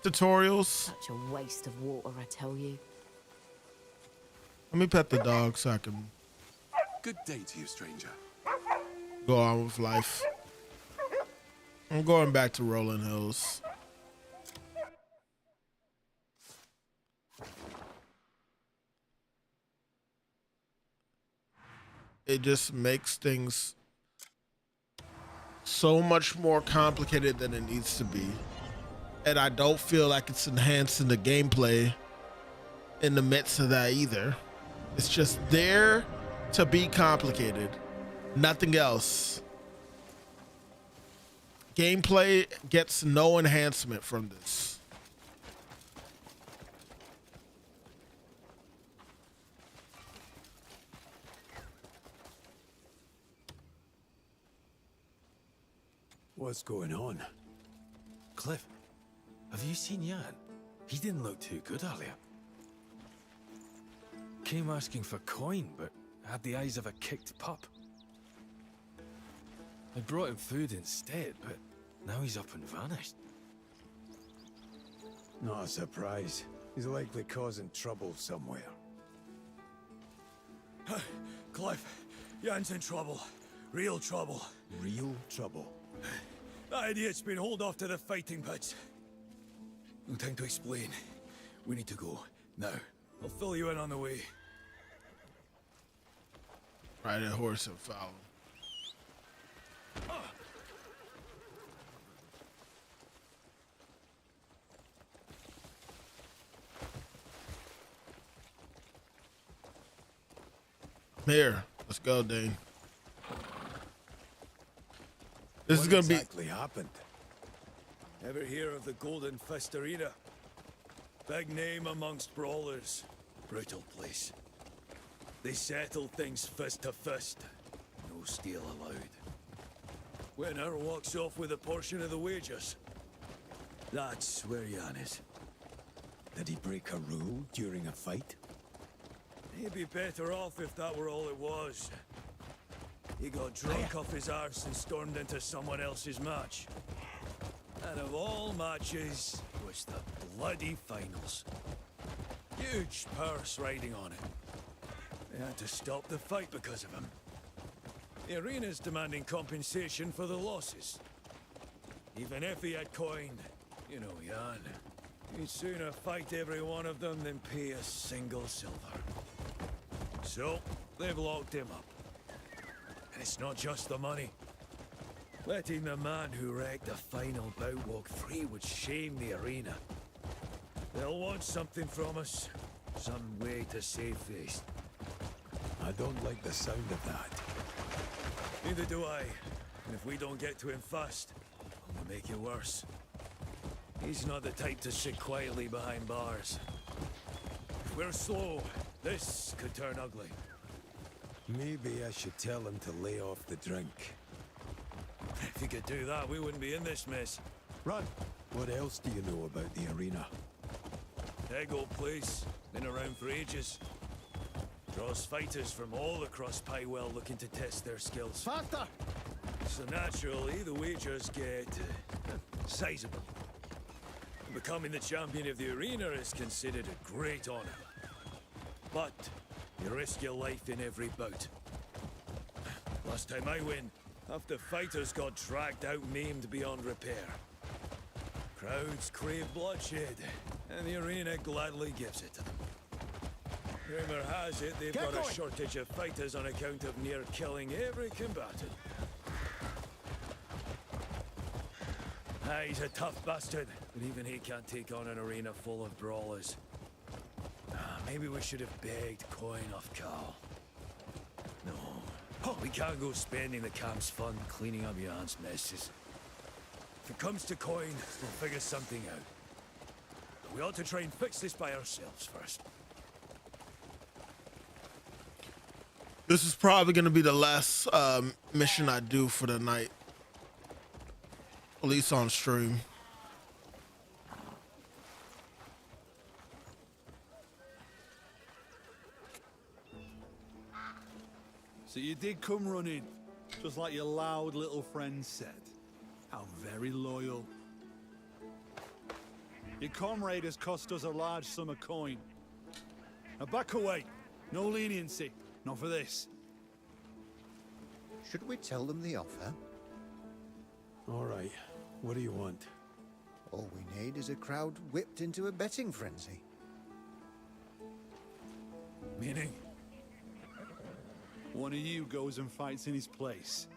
[SPEAKER 1] tutorials.
[SPEAKER 8] Such a waste of water, I tell you.
[SPEAKER 1] Let me pet the dog so I can
[SPEAKER 5] Good day to you, stranger.
[SPEAKER 1] go on with life. I'm going back to Rolling Hills. It just makes things so much more complicated than it needs to be. And I don't feel like it's enhancing the gameplay in the midst of that either. It's just there to be complicated. Nothing else. Gameplay gets no enhancement from this.
[SPEAKER 9] What's going on?
[SPEAKER 10] Cliff, have you seen Jan? He didn't look too good earlier. Came asking for coin, but had the eyes of a kicked pup. I brought him food instead, but now he's up and vanished.
[SPEAKER 9] Not a surprise. He's likely causing trouble somewhere.
[SPEAKER 11] Cliff, Jan's in trouble. Real trouble.
[SPEAKER 9] Real trouble.
[SPEAKER 11] That idiot's been hauled off to the fighting pits. No time to explain. We need to go. Now. I'll fill you in on the way.
[SPEAKER 1] Ride a horse and foul. Here, let's go, Dane. This is gonna
[SPEAKER 9] exactly happened?
[SPEAKER 11] Ever hear of the Golden Fist Arena? Big name amongst brawlers. Brutal place. They settle things fist to fist. No steal allowed. Winner walks off with a portion of the wages. That's where Jan is.
[SPEAKER 9] Did he break a rule during a fight?
[SPEAKER 11] He'd be better off if that were all it was. He got drunk off his arse and stormed into someone else's match. And of all matches, was the bloody finals. Huge purse riding on it. They had to stop the fight because of him. The arena's demanding compensation for the losses. Even if he had coin, you know, Jan, he'd sooner fight every one of them than pay a single silver. So, they've locked him up. And it's not just the money. Letting the man who wrecked the final bout walk free would shame the arena. They'll want something from us. Some way to save face.
[SPEAKER 9] I don't like the sound of that.
[SPEAKER 11] Neither do I. And if we don't get to him fast, it'll make it worse. He's not the type to sit quietly behind bars. If we're slow, this could turn ugly.
[SPEAKER 9] Maybe I should tell him to lay off the drink.
[SPEAKER 11] If he could do that, we wouldn't be in this mess.
[SPEAKER 9] Run! What else do you know about the arena?
[SPEAKER 11] Big old place. Been around for ages. Draws fighters from all across Pywell looking to test their skills.
[SPEAKER 9] Faster!
[SPEAKER 11] So naturally, the wagers get sizable. Becoming the champion of the arena is considered a great honor. But you risk your life in every bout. Last time I win, half the fighters got dragged out maimed beyond repair. Crowds crave bloodshed, and the arena gladly gives it to them. Rumor has it they've got a shortage of fighters on account of near killing every combatant. He's a tough bastard, but even he can't take on an arena full of brawlers. Maybe we should have begged coin off Carl. No, we can't go spending the camp's fund cleaning up Jan's messes. If it comes to coin, we'll figure something out. But we ought to try and fix this by ourselves first.
[SPEAKER 1] This is probably going to be the last mission I do for the night. At least on stream.
[SPEAKER 12] So you did come running, just like your loud little friend said. How very loyal. Your comrade has cost us a large sum of coin. Now back away. No leniency. Not for this.
[SPEAKER 13] Should we tell them the offer?
[SPEAKER 10] All right. What do you want?
[SPEAKER 13] All we need is a crowd whipped into a betting frenzy.
[SPEAKER 11] Meaning?
[SPEAKER 12] One of you goes and fights in his place.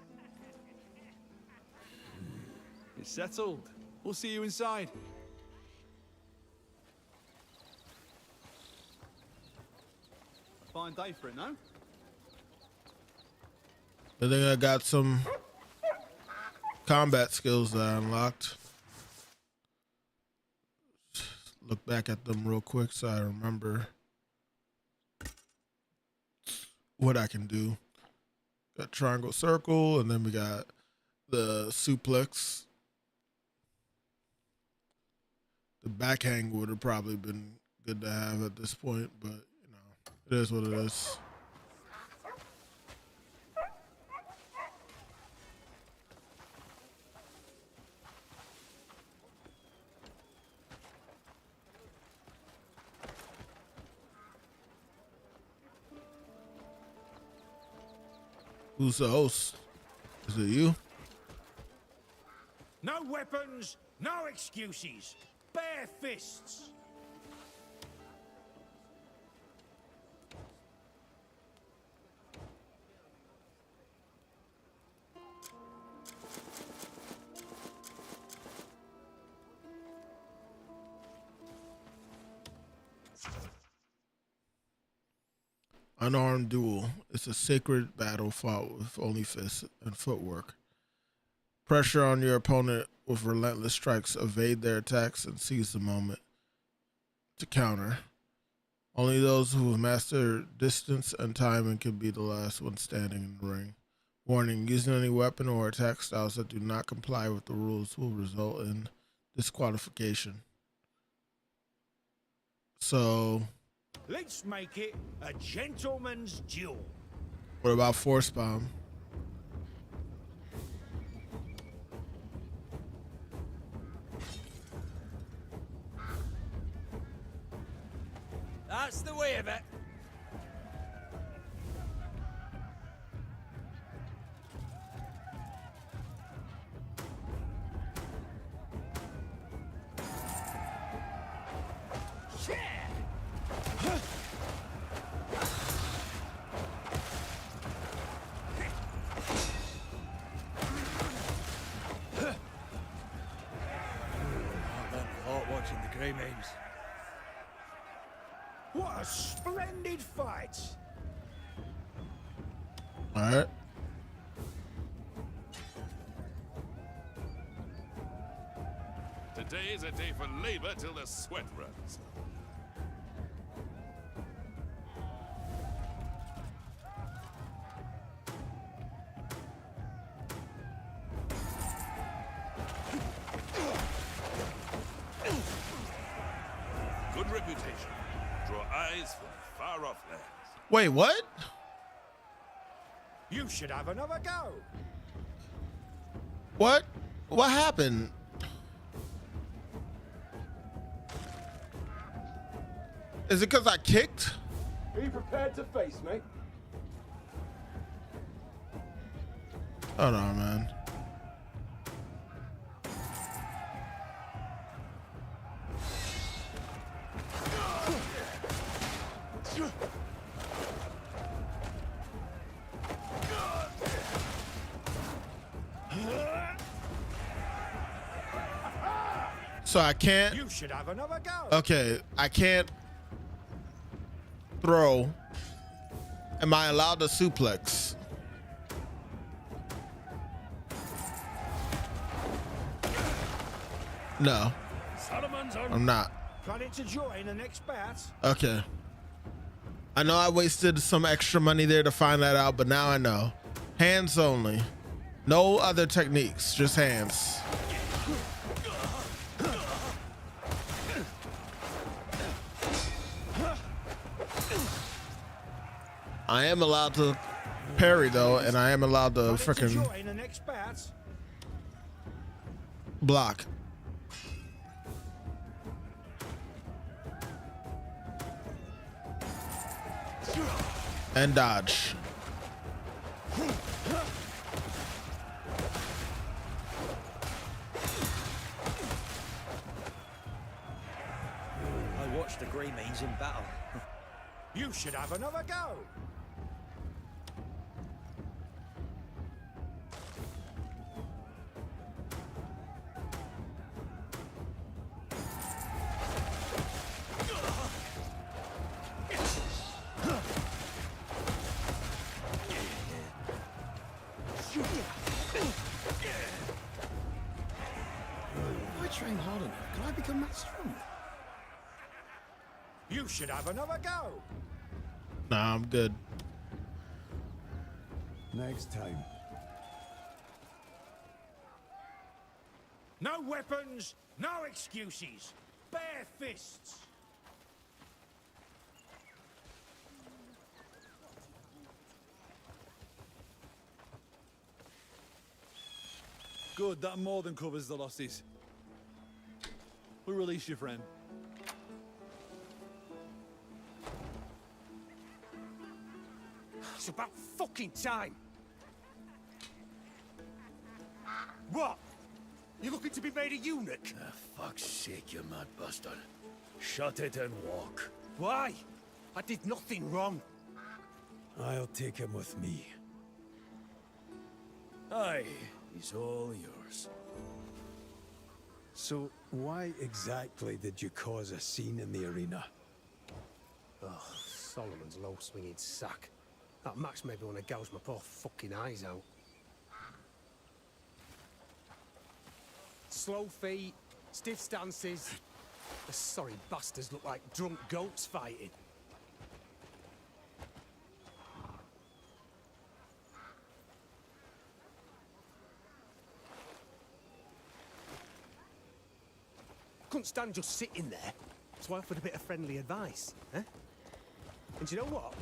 [SPEAKER 12] It's settled. We'll see you inside. A fine day for it, no?
[SPEAKER 1] I think I got some combat skills that I unlocked. Look back at them real quick so I remember what I can do. Got triangle circle, and then we got the suplex. The backhand would have probably been good to have at this point, but you know, it is what it is. Who's the host? Is it you?
[SPEAKER 11] No weapons, no excuses. Bare fists.
[SPEAKER 1] Unarmed duel. It's a sacred battle fought with only fists and footwork. Pressure on your opponent with relentless strikes. Evade their attacks and seize the moment to counter. Only those who have mastered distance and timing can be the last one standing in the ring. Warning, using any weapon or attack styles that do not comply with the rules will result in disqualification. So,
[SPEAKER 11] Let's make it a gentleman's duel.
[SPEAKER 1] what about force bomb?
[SPEAKER 11] That's the way of it. Watching the grey names. What a splendid fight!
[SPEAKER 1] All right.
[SPEAKER 5] Today is a day for labor till the sweat runs. Good reputation. Draw eyes from far-off lands.
[SPEAKER 1] Wait, what?
[SPEAKER 11] You should have another go.
[SPEAKER 1] What? What happened? Is it because I kicked?
[SPEAKER 9] Be prepared to face me.
[SPEAKER 1] Hold on, man. So I can't.
[SPEAKER 11] You should have another go.
[SPEAKER 1] Okay, I can't throw. Am I allowed to suplex? No,
[SPEAKER 11] Solomon's on.
[SPEAKER 1] I'm not.
[SPEAKER 9] Planning to join the next bat?
[SPEAKER 1] Okay. I know I wasted some extra money there to find that out, but now I know. Hands only. No other techniques, just hands. I am allowed to parry though, and I am allowed to freaking
[SPEAKER 9] Join the next bat?
[SPEAKER 1] block. And dodge.
[SPEAKER 4] I watched the Grey Mains in battle.
[SPEAKER 9] You should have another go.
[SPEAKER 11] If I train hard enough, can I become that strong?
[SPEAKER 9] You should have another go.
[SPEAKER 1] Nah, I'm good.
[SPEAKER 9] Next time. No weapons, no excuses. Bare fists.
[SPEAKER 12] Good, that more than covers the losses. We'll release your friend.
[SPEAKER 9] It's about fucking time. What? You looking to be made a eunuch?
[SPEAKER 11] Fuck's sake, you mad bastard. Shut it and walk.
[SPEAKER 9] Why? I did nothing wrong.
[SPEAKER 11] I'll take him with me. Aye, he's all yours.
[SPEAKER 14] So, why exactly did you cause a scene in the arena?
[SPEAKER 15] Oh, Solomon's low-swinging sack. That Max made me want to gouge my poor fucking eyes out. Slow feet, stiff stances. The sorry bastards look like drunk goats fighting. Couldn't stand just sitting there, so I offered a bit of friendly advice, eh? And you know what?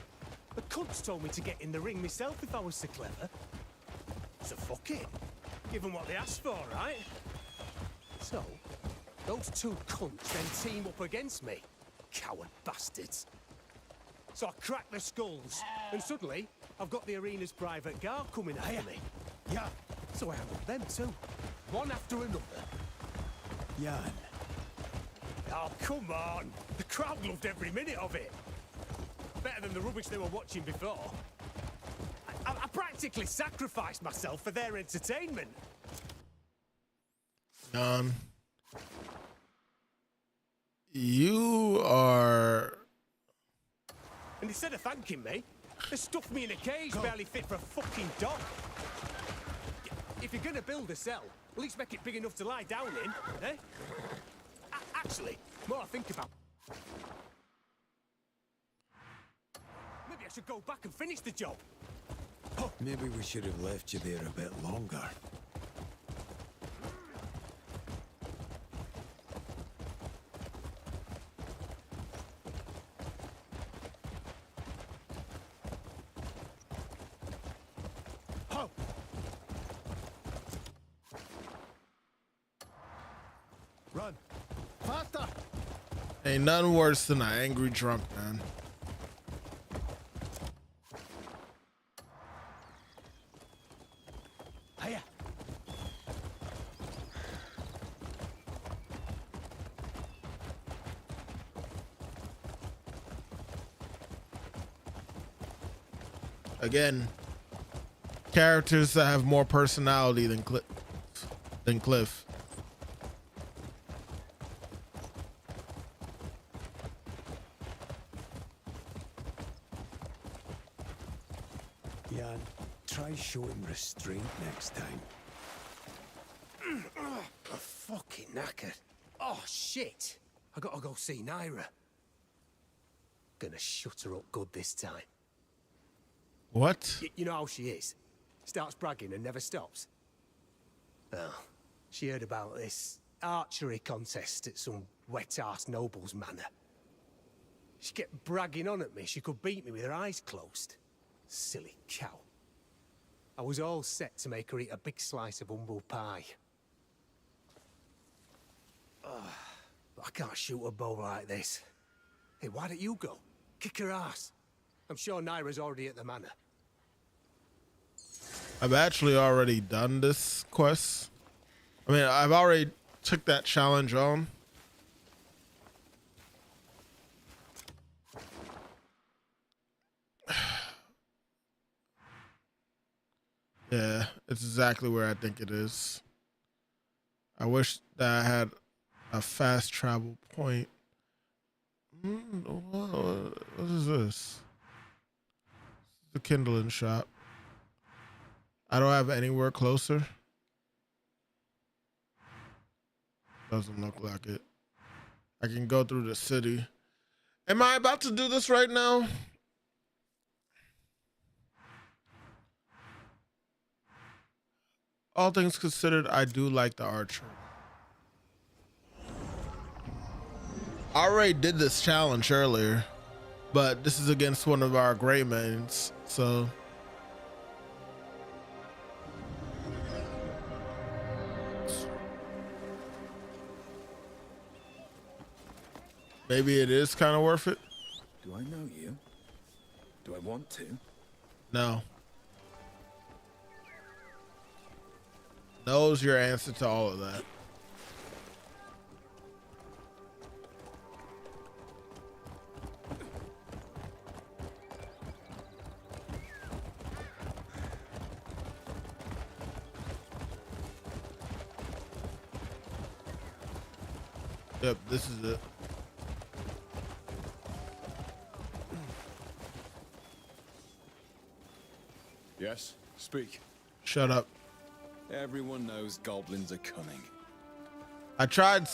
[SPEAKER 15] The cunts told me to get in the ring myself if I was so clever. So fuck it. Give them what they asked for, right? So, those two cunts then team up against me. Coward bastards. So I crack their skulls, and suddenly, I've got the arena's private guard coming after me.
[SPEAKER 14] Yeah.
[SPEAKER 15] So I handled them too. One after another.
[SPEAKER 14] Jan.
[SPEAKER 15] Oh, come on! The crowd loved every minute of it. Better than the rubbish they were watching before. I practically sacrificed myself for their entertainment.
[SPEAKER 1] You are...
[SPEAKER 15] And instead of thanking me, they stuffed me in a cage barely fit for a fucking dog. If you're gonna build a cell, at least make it big enough to lie down in, eh? Actually, more I think about... Maybe I should go back and finish the job.
[SPEAKER 14] Maybe we should have left you there a bit longer.
[SPEAKER 9] Run. Faster.
[SPEAKER 1] Ain't nothing worse than an angry drunk man.
[SPEAKER 9] Hiya.
[SPEAKER 1] Again, characters that have more personality than Cliff.
[SPEAKER 14] Jan, try showing restraint next time.
[SPEAKER 15] fucking knackered. Oh, shit. I gotta go see Naira. Gonna shut her up good this time.
[SPEAKER 1] What?
[SPEAKER 15] You know how she is. Starts bragging and never stops. Oh, she heard about this archery contest at some wet-ass noble's manor. She kept bragging on at me she could beat me with her eyes closed. Silly cow. I was all set to make her eat a big slice of humble pie. But I can't shoot a bow like this. Hey, why don't you go? Kick her ass. I'm sure Naira's already at the manor.
[SPEAKER 1] I've actually already done this quest. I mean, I've already took that challenge on. Yeah, it's exactly where I think it is. I wish that I had a fast travel point. What is this? The kindling shop. I don't have anywhere closer. Doesn't look like it. I can go through the city. Am I about to do this right now? All things considered, I do like the archer. I already did this challenge earlier, but this is against one of our gray mains, so. Maybe it is kind of worth it.
[SPEAKER 16] Do I know you? Do I want to?
[SPEAKER 1] No. Knows your answer to all of that. Yep, this is it.
[SPEAKER 16] Yes, speak.
[SPEAKER 1] Shut up.
[SPEAKER 16] Everyone knows goblins are cunning.
[SPEAKER 1] I tried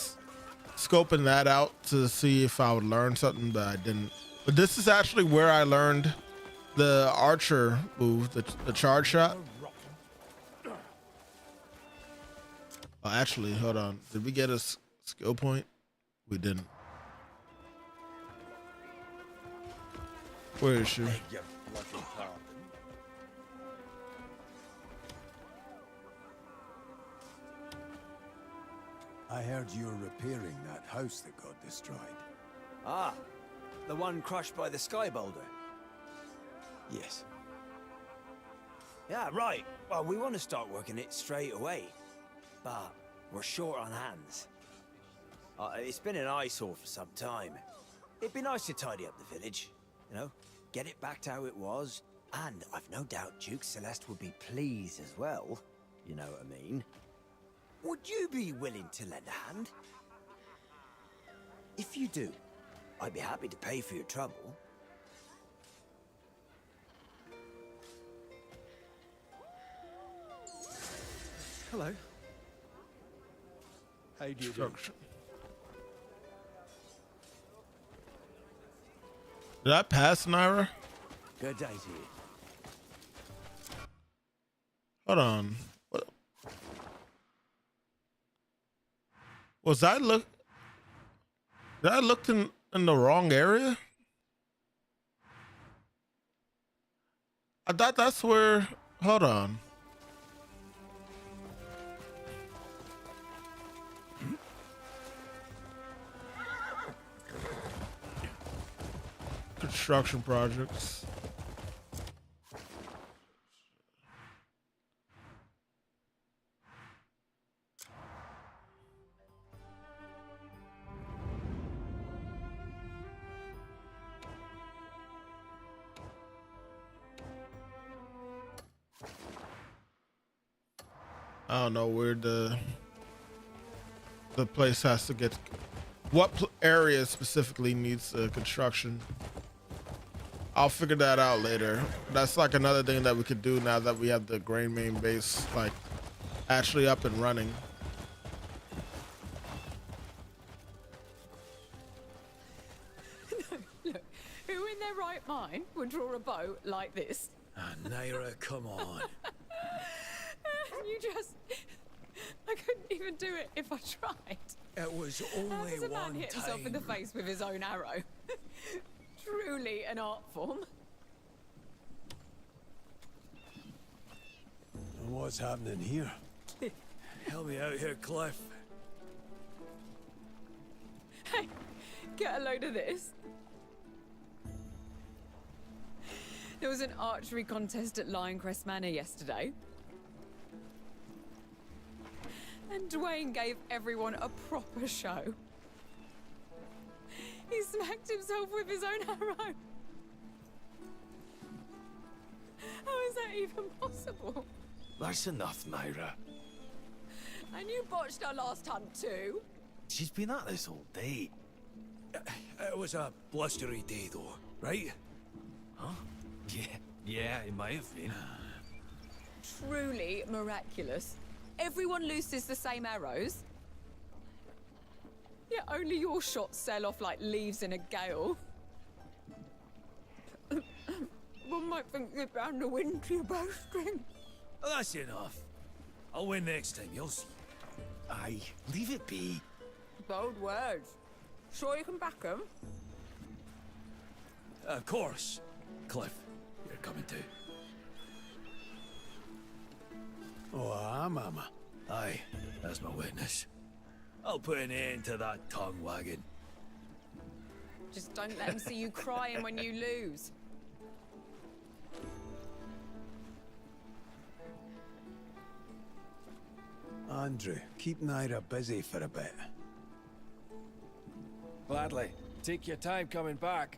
[SPEAKER 1] scoping that out to see if I would learn something, but I didn't. But this is actually where I learned the archer move, the charge shot. Oh, actually, hold on. Did we get a skill point? We didn't. Where is she?
[SPEAKER 14] I heard you were repairing that house that got destroyed.
[SPEAKER 4] Ah, the one crushed by the sky boulder.
[SPEAKER 14] Yes.
[SPEAKER 4] Yeah, right. Well, we want to start working it straight away. But we're short on hands. It's been an eyesore for some time. It'd be nice to tidy up the village, you know, get it back to how it was. And I've no doubt Duke Celeste would be pleased as well. You know what I mean? Would you be willing to lend a hand? If you do, I'd be happy to pay for your trouble.
[SPEAKER 15] Hello. How do you do?
[SPEAKER 1] Did I pass Naira?
[SPEAKER 4] Good day to you.
[SPEAKER 1] Hold on. What? Was I look? Did I look in the wrong area? I thought that's where. Hold on. Construction projects. I don't know where the place has to get. What area specifically needs construction? I'll figure that out later. That's like another thing that we could do now that we have the grain main base like actually up and running.
[SPEAKER 17] their right mind would draw a boat like this?
[SPEAKER 11] Ah, Naira, come on.
[SPEAKER 17] You just... I couldn't even do it if I tried.
[SPEAKER 11] It was
[SPEAKER 17] How
[SPEAKER 11] only
[SPEAKER 17] does a man
[SPEAKER 11] one
[SPEAKER 17] hit himself in the
[SPEAKER 11] time.
[SPEAKER 17] face with his own arrow? Truly an art form.
[SPEAKER 14] What's happening here?
[SPEAKER 11] Help me out here, Cliff.
[SPEAKER 17] Hey, get a load of this. There was an archery contest at Lioncrest Manor yesterday. And Dwayne gave everyone a proper show. He smacked himself with his own arrow. How is that even possible?
[SPEAKER 10] That's enough, Naira.
[SPEAKER 17] And you botched our last hunt too?
[SPEAKER 10] She's been at this all day.
[SPEAKER 11] It was a blustery day, though, right?
[SPEAKER 10] Huh? Yeah, it might have been.
[SPEAKER 17] Truly miraculous. Everyone looses the same arrows. Yet only your shots sail off like leaves in a gale. One might think you're bound to win to your bowstring.
[SPEAKER 11] Well, that's enough. I'll win next time, you'll see.
[SPEAKER 10] Aye, leave it be.
[SPEAKER 17] Bold words. Sure you can back them?
[SPEAKER 11] Of course. Cliff, you're coming too.
[SPEAKER 14] Oh, aye, Mama.
[SPEAKER 11] Aye, that's my witness. I'll put an end to that tongue wagging.
[SPEAKER 17] Just don't let them see you crying when you lose.
[SPEAKER 14] Andrew, keep Naira busy for a bit.
[SPEAKER 18] Gladly. Take your time coming back.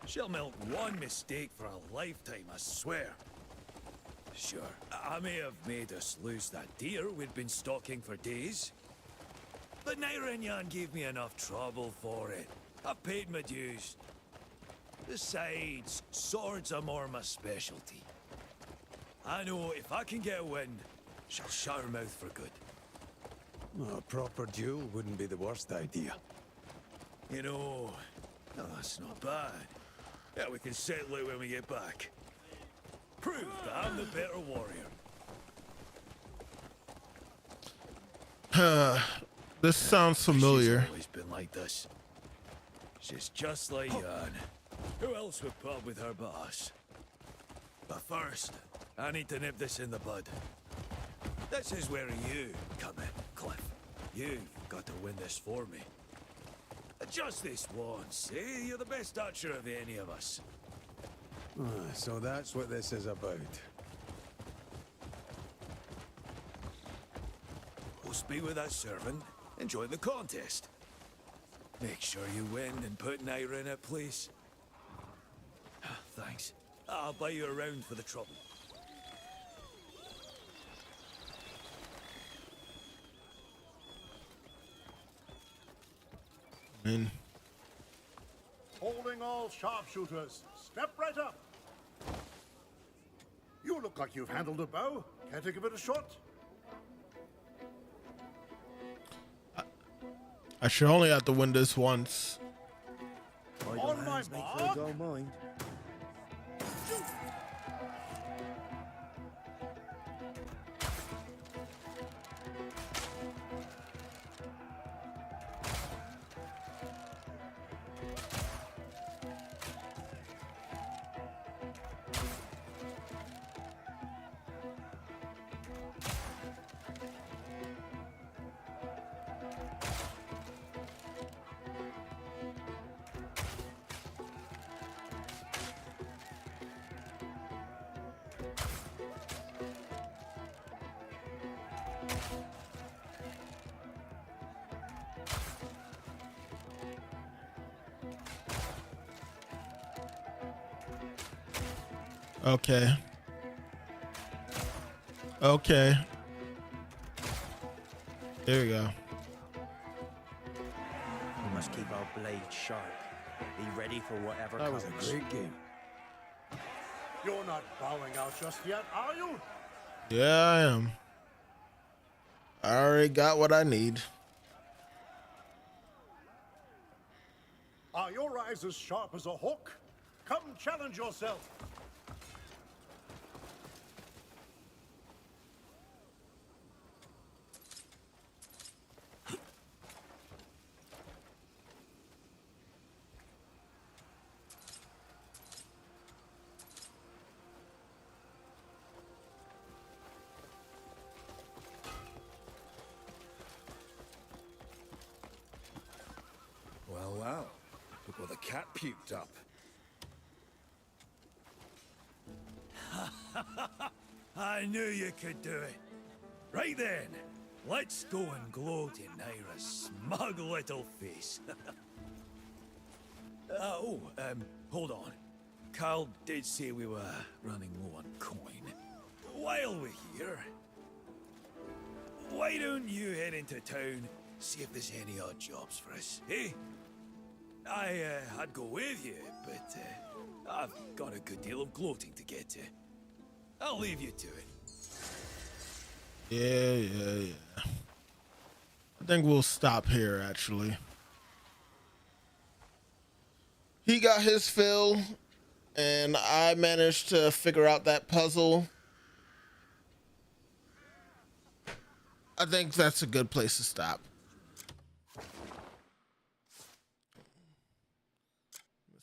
[SPEAKER 11] She'll melt one mistake for a lifetime, I swear. Sure, I may have made us lose that deer we'd been stalking for days. But Naira and Yan gave me enough trouble for it. I've paid my dues. Besides, swords are more my specialty. I know if I can get a wind, she'll shut her mouth for good.
[SPEAKER 14] A proper duel wouldn't be the worst idea.
[SPEAKER 11] You know, no, that's not bad. Yeah, we can settle it when we get back. Prove that I'm the better warrior.
[SPEAKER 1] This sounds familiar.
[SPEAKER 11] She's always been like this. She's just like Yan. Who else would put up with her boss? But first, I need to nip this in the bud. This is where you come in, Cliff. You've got to win this for me. Just this once, eh? You're the best archer of any of us.
[SPEAKER 14] So that's what this is about.
[SPEAKER 11] We'll speak with that servant. Enjoy the contest. Make sure you win and put Naira in it, please. Thanks. I'll buy you around for the trouble.
[SPEAKER 19] Holding all sharpshooters. Step right up. You look like you've handled a bow. Care to give it a shot?
[SPEAKER 1] I should only have to win this once.
[SPEAKER 19] On my mark.
[SPEAKER 13] Don't mind.
[SPEAKER 1] Okay. Okay. There we go.
[SPEAKER 4] We must keep our blades sharp. Be ready for whatever
[SPEAKER 14] That
[SPEAKER 4] comes.
[SPEAKER 14] was a great game.
[SPEAKER 19] You're not bowing out just yet, are you?
[SPEAKER 1] Yeah, I am. I already got what I need.
[SPEAKER 19] Are your eyes as sharp as a hook? Come challenge yourself.
[SPEAKER 16] Well, well. Look what the cat puked up.
[SPEAKER 11] I knew you could do it. Right then, let's go and gloat in Naira's smug little face. Hold on. Carl did say we were running low on coin. While we're here, why don't you head into town, see if there's any odd jobs for us, eh? I'd go with you, but I've got a good deal of gloating to get to. I'll leave you to it.
[SPEAKER 1] Yeah. I think we'll stop here, actually. He got his fill, and I managed to figure out that puzzle. I think that's a good place to stop.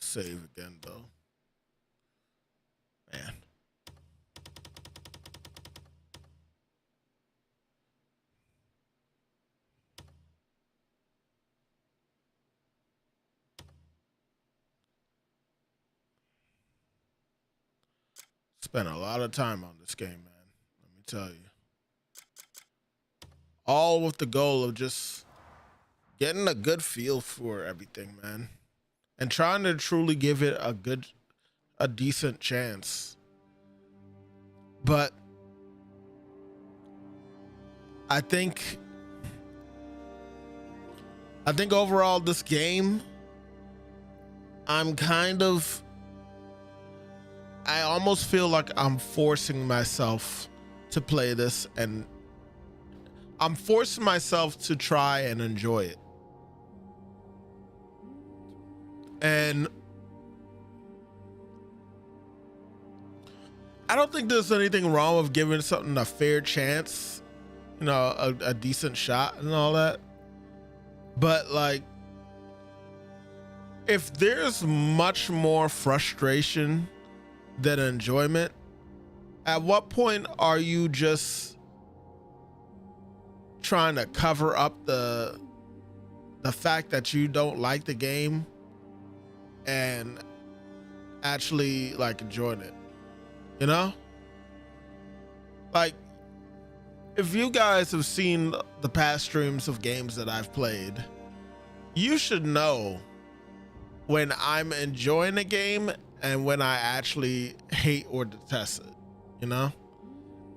[SPEAKER 1] Save again, though. Man. Spent a lot of time on this game, man. Let me tell you. All with the goal of just getting a good feel for everything, man. And trying to truly give it a decent chance. But I think overall this game, I almost feel like I'm forcing myself to play this, and I'm forcing myself to try and enjoy it. And I don't think there's anything wrong with giving something a fair chance, you know, a decent shot and all that. But like, if there's much more frustration than enjoyment, at what point are you just trying to cover up the fact that you don't like the game and actually like enjoying it, you know? Like, if you guys have seen the past streams of games that I've played, you should know when I'm enjoying a game and when I actually hate or detest it, you know?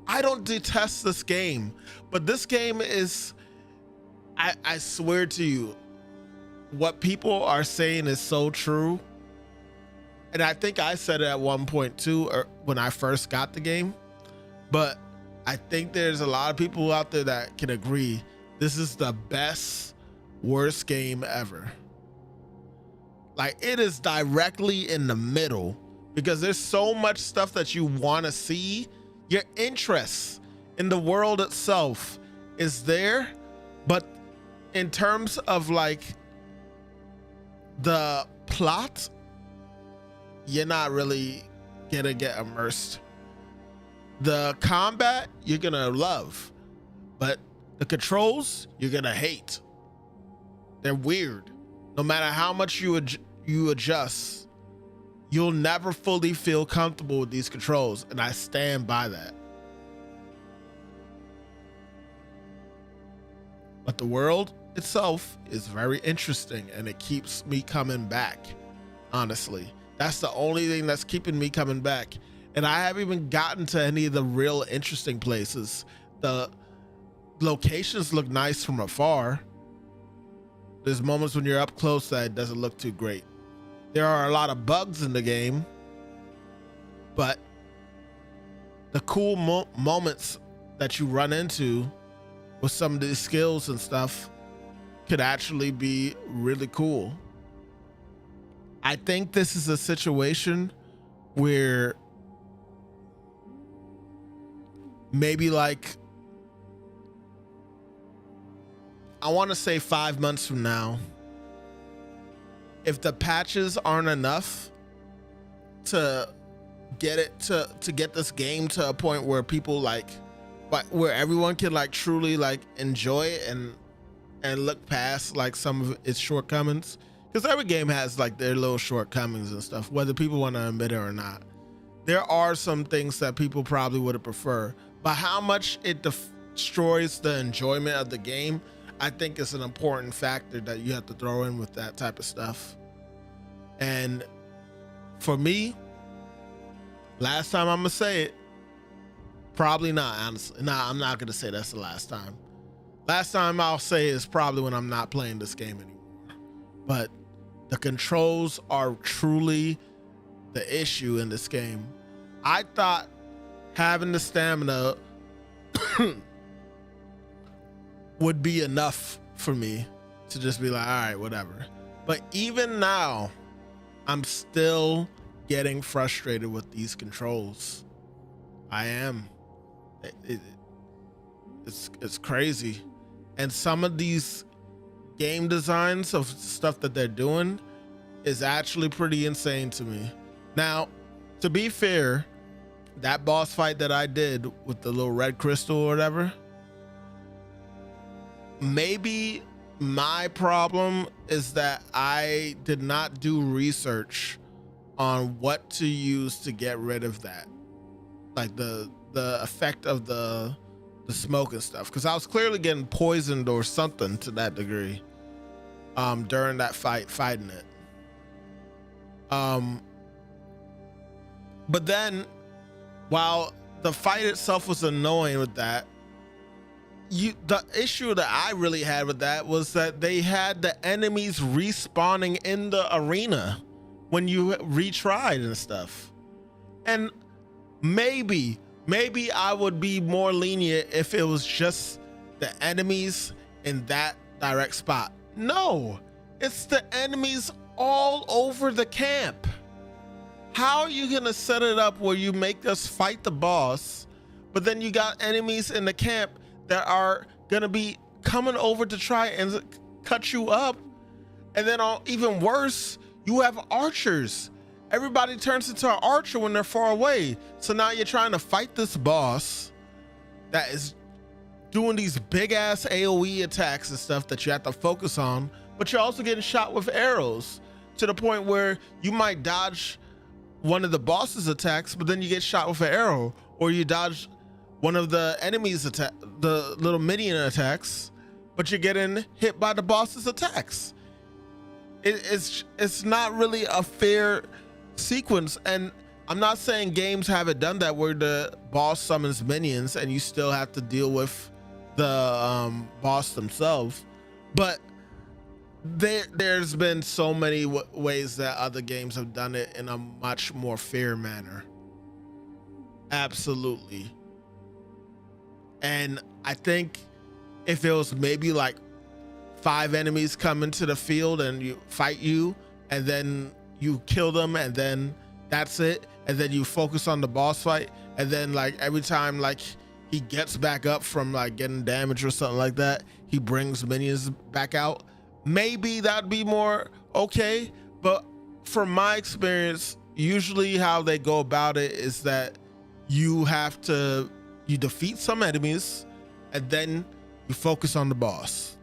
[SPEAKER 1] I don't detest this game, but this game is, I swear to you, what people are saying is so true. And I think I said it at one point too, or when I first got the game, but I think there's a lot of people out there that can agree this is the best, worst game ever. Like, it is directly in the middle because there's so much stuff that you want to see. Your interest in the world itself is there, but in terms of like the plot, you're not really gonna get immersed. The combat you're gonna love, but the controls you're gonna hate. They're weird. No matter how much you adjust, you'll never fully feel comfortable with these controls, and I stand by that. But the world itself is very interesting, and it keeps me coming back. Honestly, that's the only thing that's keeping me coming back. And I haven't even gotten to any of the real interesting places. The locations look nice from afar. There's moments when you're up close that it doesn't look too great. There are a lot of bugs in the game, but the cool moments that you run into with some of these skills and stuff could actually be really cool. I think this is a situation where maybe like, I want to say 5 months from now, if the patches aren't enough to get it to get this game to a point where people like, where everyone can like truly like enjoy it and look past like some of its shortcomings, because every game has like their little shortcomings and stuff, whether people want to admit it or not. There are some things that people probably would have preferred, but how much it destroys the enjoyment of the game, I think is an important factor that you have to throw in with that type of stuff. And for me, last time I'm gonna say it, probably not, honestly. Nah, I'm not gonna say that's the last time. Last time I'll say is probably when I'm not playing this game anymore. But the controls are truly the issue in this game. I thought having the stamina would be enough for me to just be like, all right, whatever. But even now, I'm still getting frustrated with these controls. I am. It's crazy. And some of these game designs of stuff that they're doing is actually pretty insane to me. Now, to be fair, that boss fight that I did with the little red crystal or whatever, maybe my problem is that I did not do research on what to use to get rid of that, like the effect of the smoke and stuff, because I was clearly getting poisoned or something to that degree during that fighting it. But then, while the fight itself was annoying with that, the issue that I really had with that was that they had the enemies respawning in the arena when you retried and stuff. And maybe I would be more lenient if it was just the enemies in that direct spot. No, it's the enemies all over the camp. How are you gonna set it up where you make us fight the boss, but then you got enemies in the camp that are gonna be coming over to try and cut you up? And then even worse, you have archers. Everybody turns into an archer when they're far away. So now you're trying to fight this boss that is doing these big ass AoE attacks and stuff that you have to focus on, but you're also getting shot with arrows to the point where you might dodge one of the boss's attacks, but then you get shot with an arrow, or you dodge one of the enemy's attack, the little minion attacks, but you're getting hit by the boss's attacks. It's not really a fair sequence. And I'm not saying games haven't done that where the boss summons minions and you still have to deal with the boss themselves, but there's been so many ways that other games have done it in a much more fair manner. Absolutely. And I think if it was maybe like 5 enemies come into the field and you fight you, and then you kill them, and then that's it, and then you focus on the boss fight, and then like every time like he gets back up from like getting damaged or something like that, he brings minions back out, maybe that'd be more okay. But from my experience, usually how they go about it is that you defeat some enemies, and then you focus on the boss,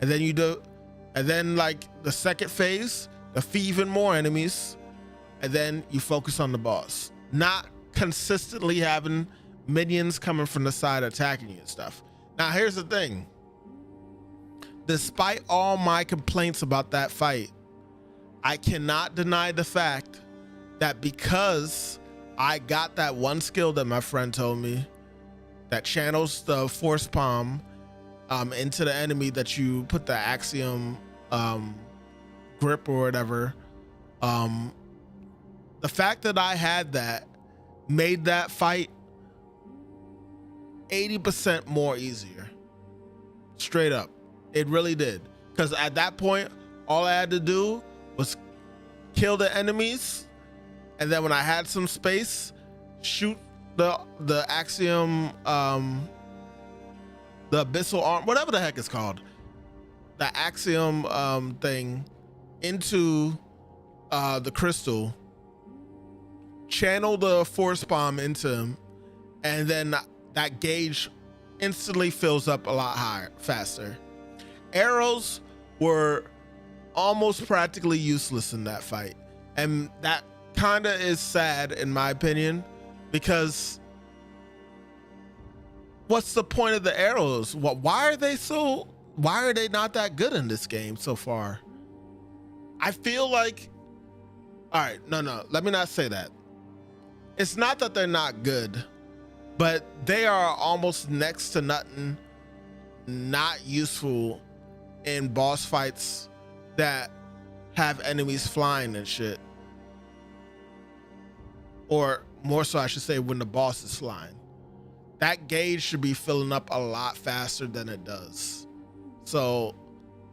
[SPEAKER 1] and then like the second phase, defeat even more enemies, and then you focus on the boss, not consistently having minions coming from the side attacking you and stuff. Now here's the thing, despite all my complaints about that fight, I cannot deny the fact that because I got that one skill that my friend told me that channels the force palm into the enemy that you put the axiom grip or whatever. The fact that I had that made that fight 80% more easier. Straight up. It really did. Because at that point, all I had to do was kill the enemies, and then when I had some space, shoot the axiom, the abyssal arm, whatever the heck it's called, the axiom thing into the crystal, channel the force bomb into him, and then that gauge instantly fills up a lot higher, faster. Arrows were almost practically useless in that fight, and that kind of is sad in my opinion, because what's the point of the arrows? Why are they not that good in this game so far? I feel like, all right, no, let me not say that. It's not that they're not good, but they are almost next to nothing, not useful in boss fights that have enemies flying and shit. Or more so, I should say, when the boss is flying. That gauge should be filling up a lot faster than it does. So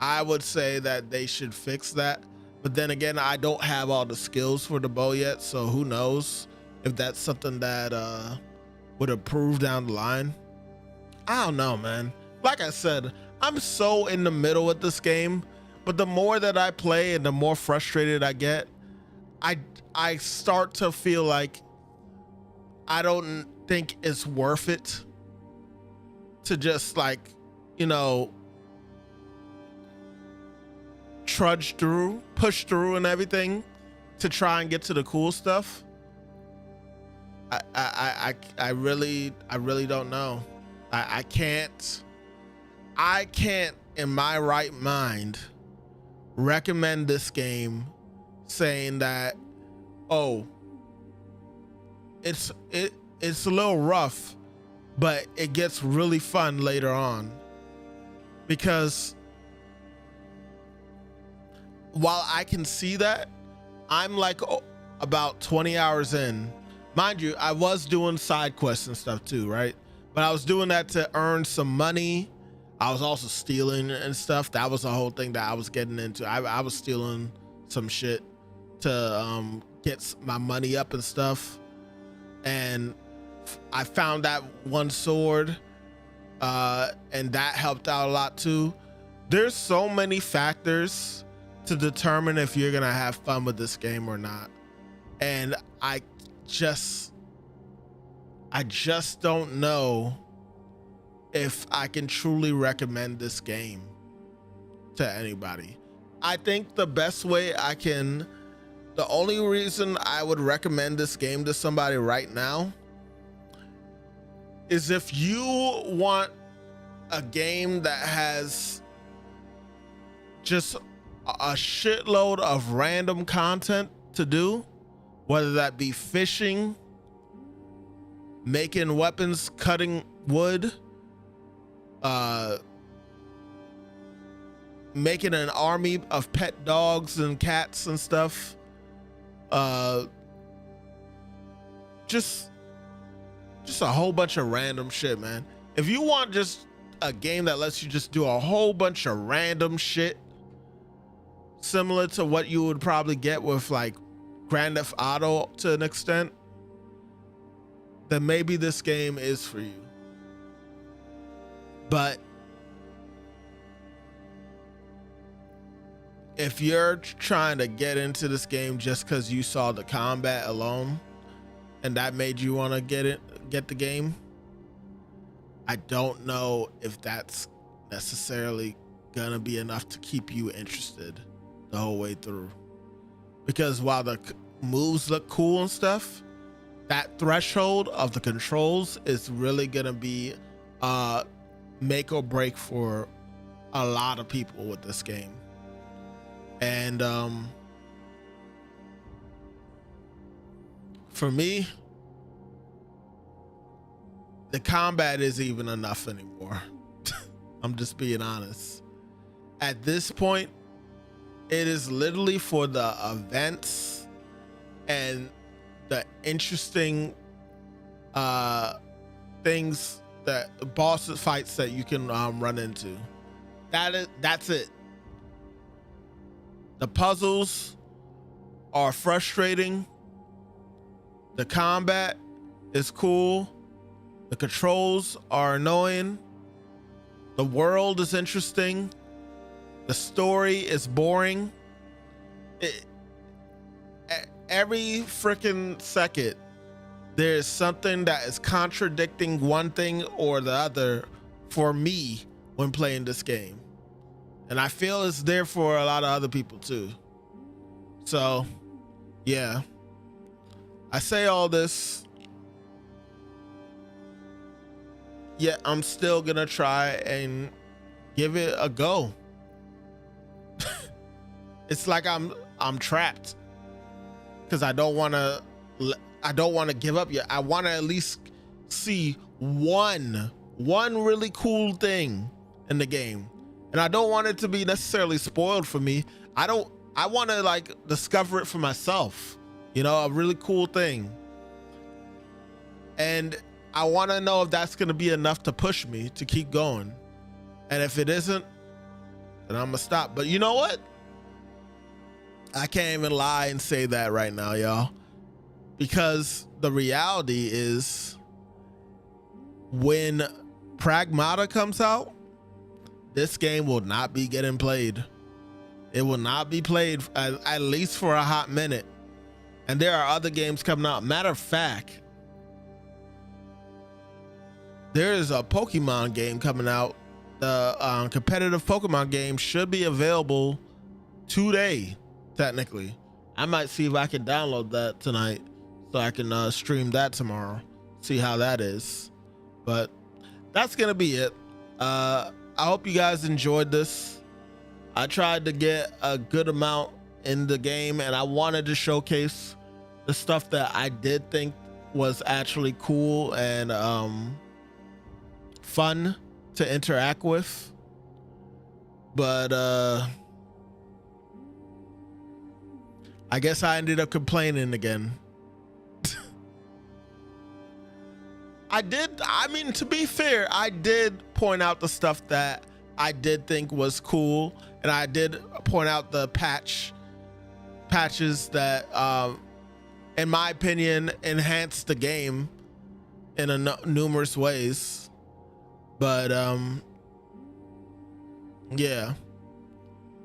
[SPEAKER 1] I would say that they should fix that. But then again, I don't have all the skills for the bow yet, so who knows if that's something that would improve down the line. I don't know, man. Like I said, I'm so in the middle with this game, but the more that I play and the more frustrated I get, I start to feel like I don't think it's worth it to just, like, you know, trudge through, push through and everything to try and get to the cool stuff. I really don't know. I can't in my right mind recommend this game saying that, oh, it's a little rough, but it gets really fun later on. Because while I can see that, I'm like about 20 hours in. Mind you, I was doing side quests and stuff too, right? But I was doing that to earn some money. I was also stealing and stuff. That was the whole thing that I was getting into. I was stealing some shit to get my money up and stuff. And I found that one sword, and that helped out a lot too. There's so many factors to determine if you're gonna have fun with this game or not. And I just don't know if I can truly recommend this game to anybody. I think the best way the only reason I would recommend this game to somebody right now is if you want a game that has just a shitload of random content to do, whether that be fishing, making weapons, cutting wood, making an army of pet dogs and cats and stuff, just a whole bunch of random shit, man. If you want just a game that lets you just do a whole bunch of random shit, similar to what you would probably get with like Grand Theft Auto to an extent, then maybe this game is for you. But if you're trying to get into this game just because you saw the combat alone and that made you want to get the game, I don't know if that's necessarily gonna be enough to keep you interested the whole way through. Because while the moves look cool and stuff, that threshold of the controls is really gonna be make or break for a lot of people with this game. And for me, the combat isn't even enough anymore. I'm just being honest. At this point, it is literally for the events and the interesting things, that boss fights that you can run into. That's it. The puzzles are frustrating. The combat is cool. The controls are annoying. The world is interesting. The story is boring. Every freaking second, there's something that is contradicting one thing or the other for me when playing this game. And I feel it's there for a lot of other people too. So, yeah. I say all this, yet I'm still gonna try and give it a go. It's like I'm trapped because I don't want to give up yet. I want to at least see one really cool thing in the game, and I don't want it to be necessarily spoiled for me. I want to like discover it for myself, you know, a really cool thing. And I want to know if that's going to be enough to push me to keep going. And if it isn't, then I'm gonna stop. But you know what? I can't even lie and say that right now, y'all, because the reality is when Pragmata comes out, this game will not be getting played. It will not be played at least for a hot minute. And there are other games coming out. Matter of fact, there is a Pokemon game coming out. The competitive Pokemon game should be available today, technically. I might see if I can download that tonight so I can stream that tomorrow, see how that is. But that's gonna be it. I hope you guys enjoyed this. I tried to get a good amount in the game, and I wanted to showcase the stuff that I did think was actually cool and fun to interact with. But I guess I ended up complaining again. I mean, to be fair, I did point out the stuff that I did think was cool, and I did point out the patches that in my opinion enhanced the game in numerous ways. But yeah,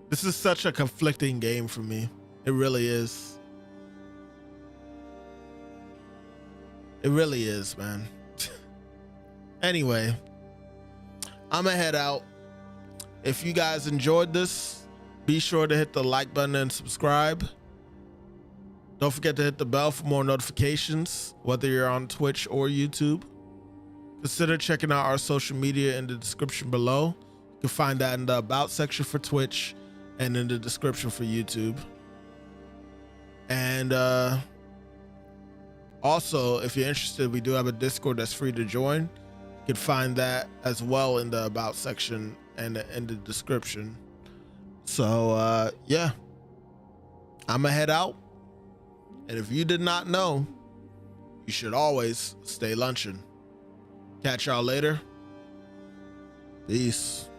[SPEAKER 1] this is such a conflicting game for me. It really is. It really is, man. Anyway, I'm gonna head out. If you guys enjoyed this, be sure to hit the like button and subscribe. Don't forget to hit the bell for more notifications, whether you're on Twitch or YouTube. Consider checking out our social media in the description below. You can find that in the About section for Twitch and in the description for YouTube. And also, if you're interested, we do have a Discord that's free to join. You can find that as well in the About section and in the description. So yeah, I'm gonna head out. And if you did not know, you should always stay lunching. Catch y'all later. Peace.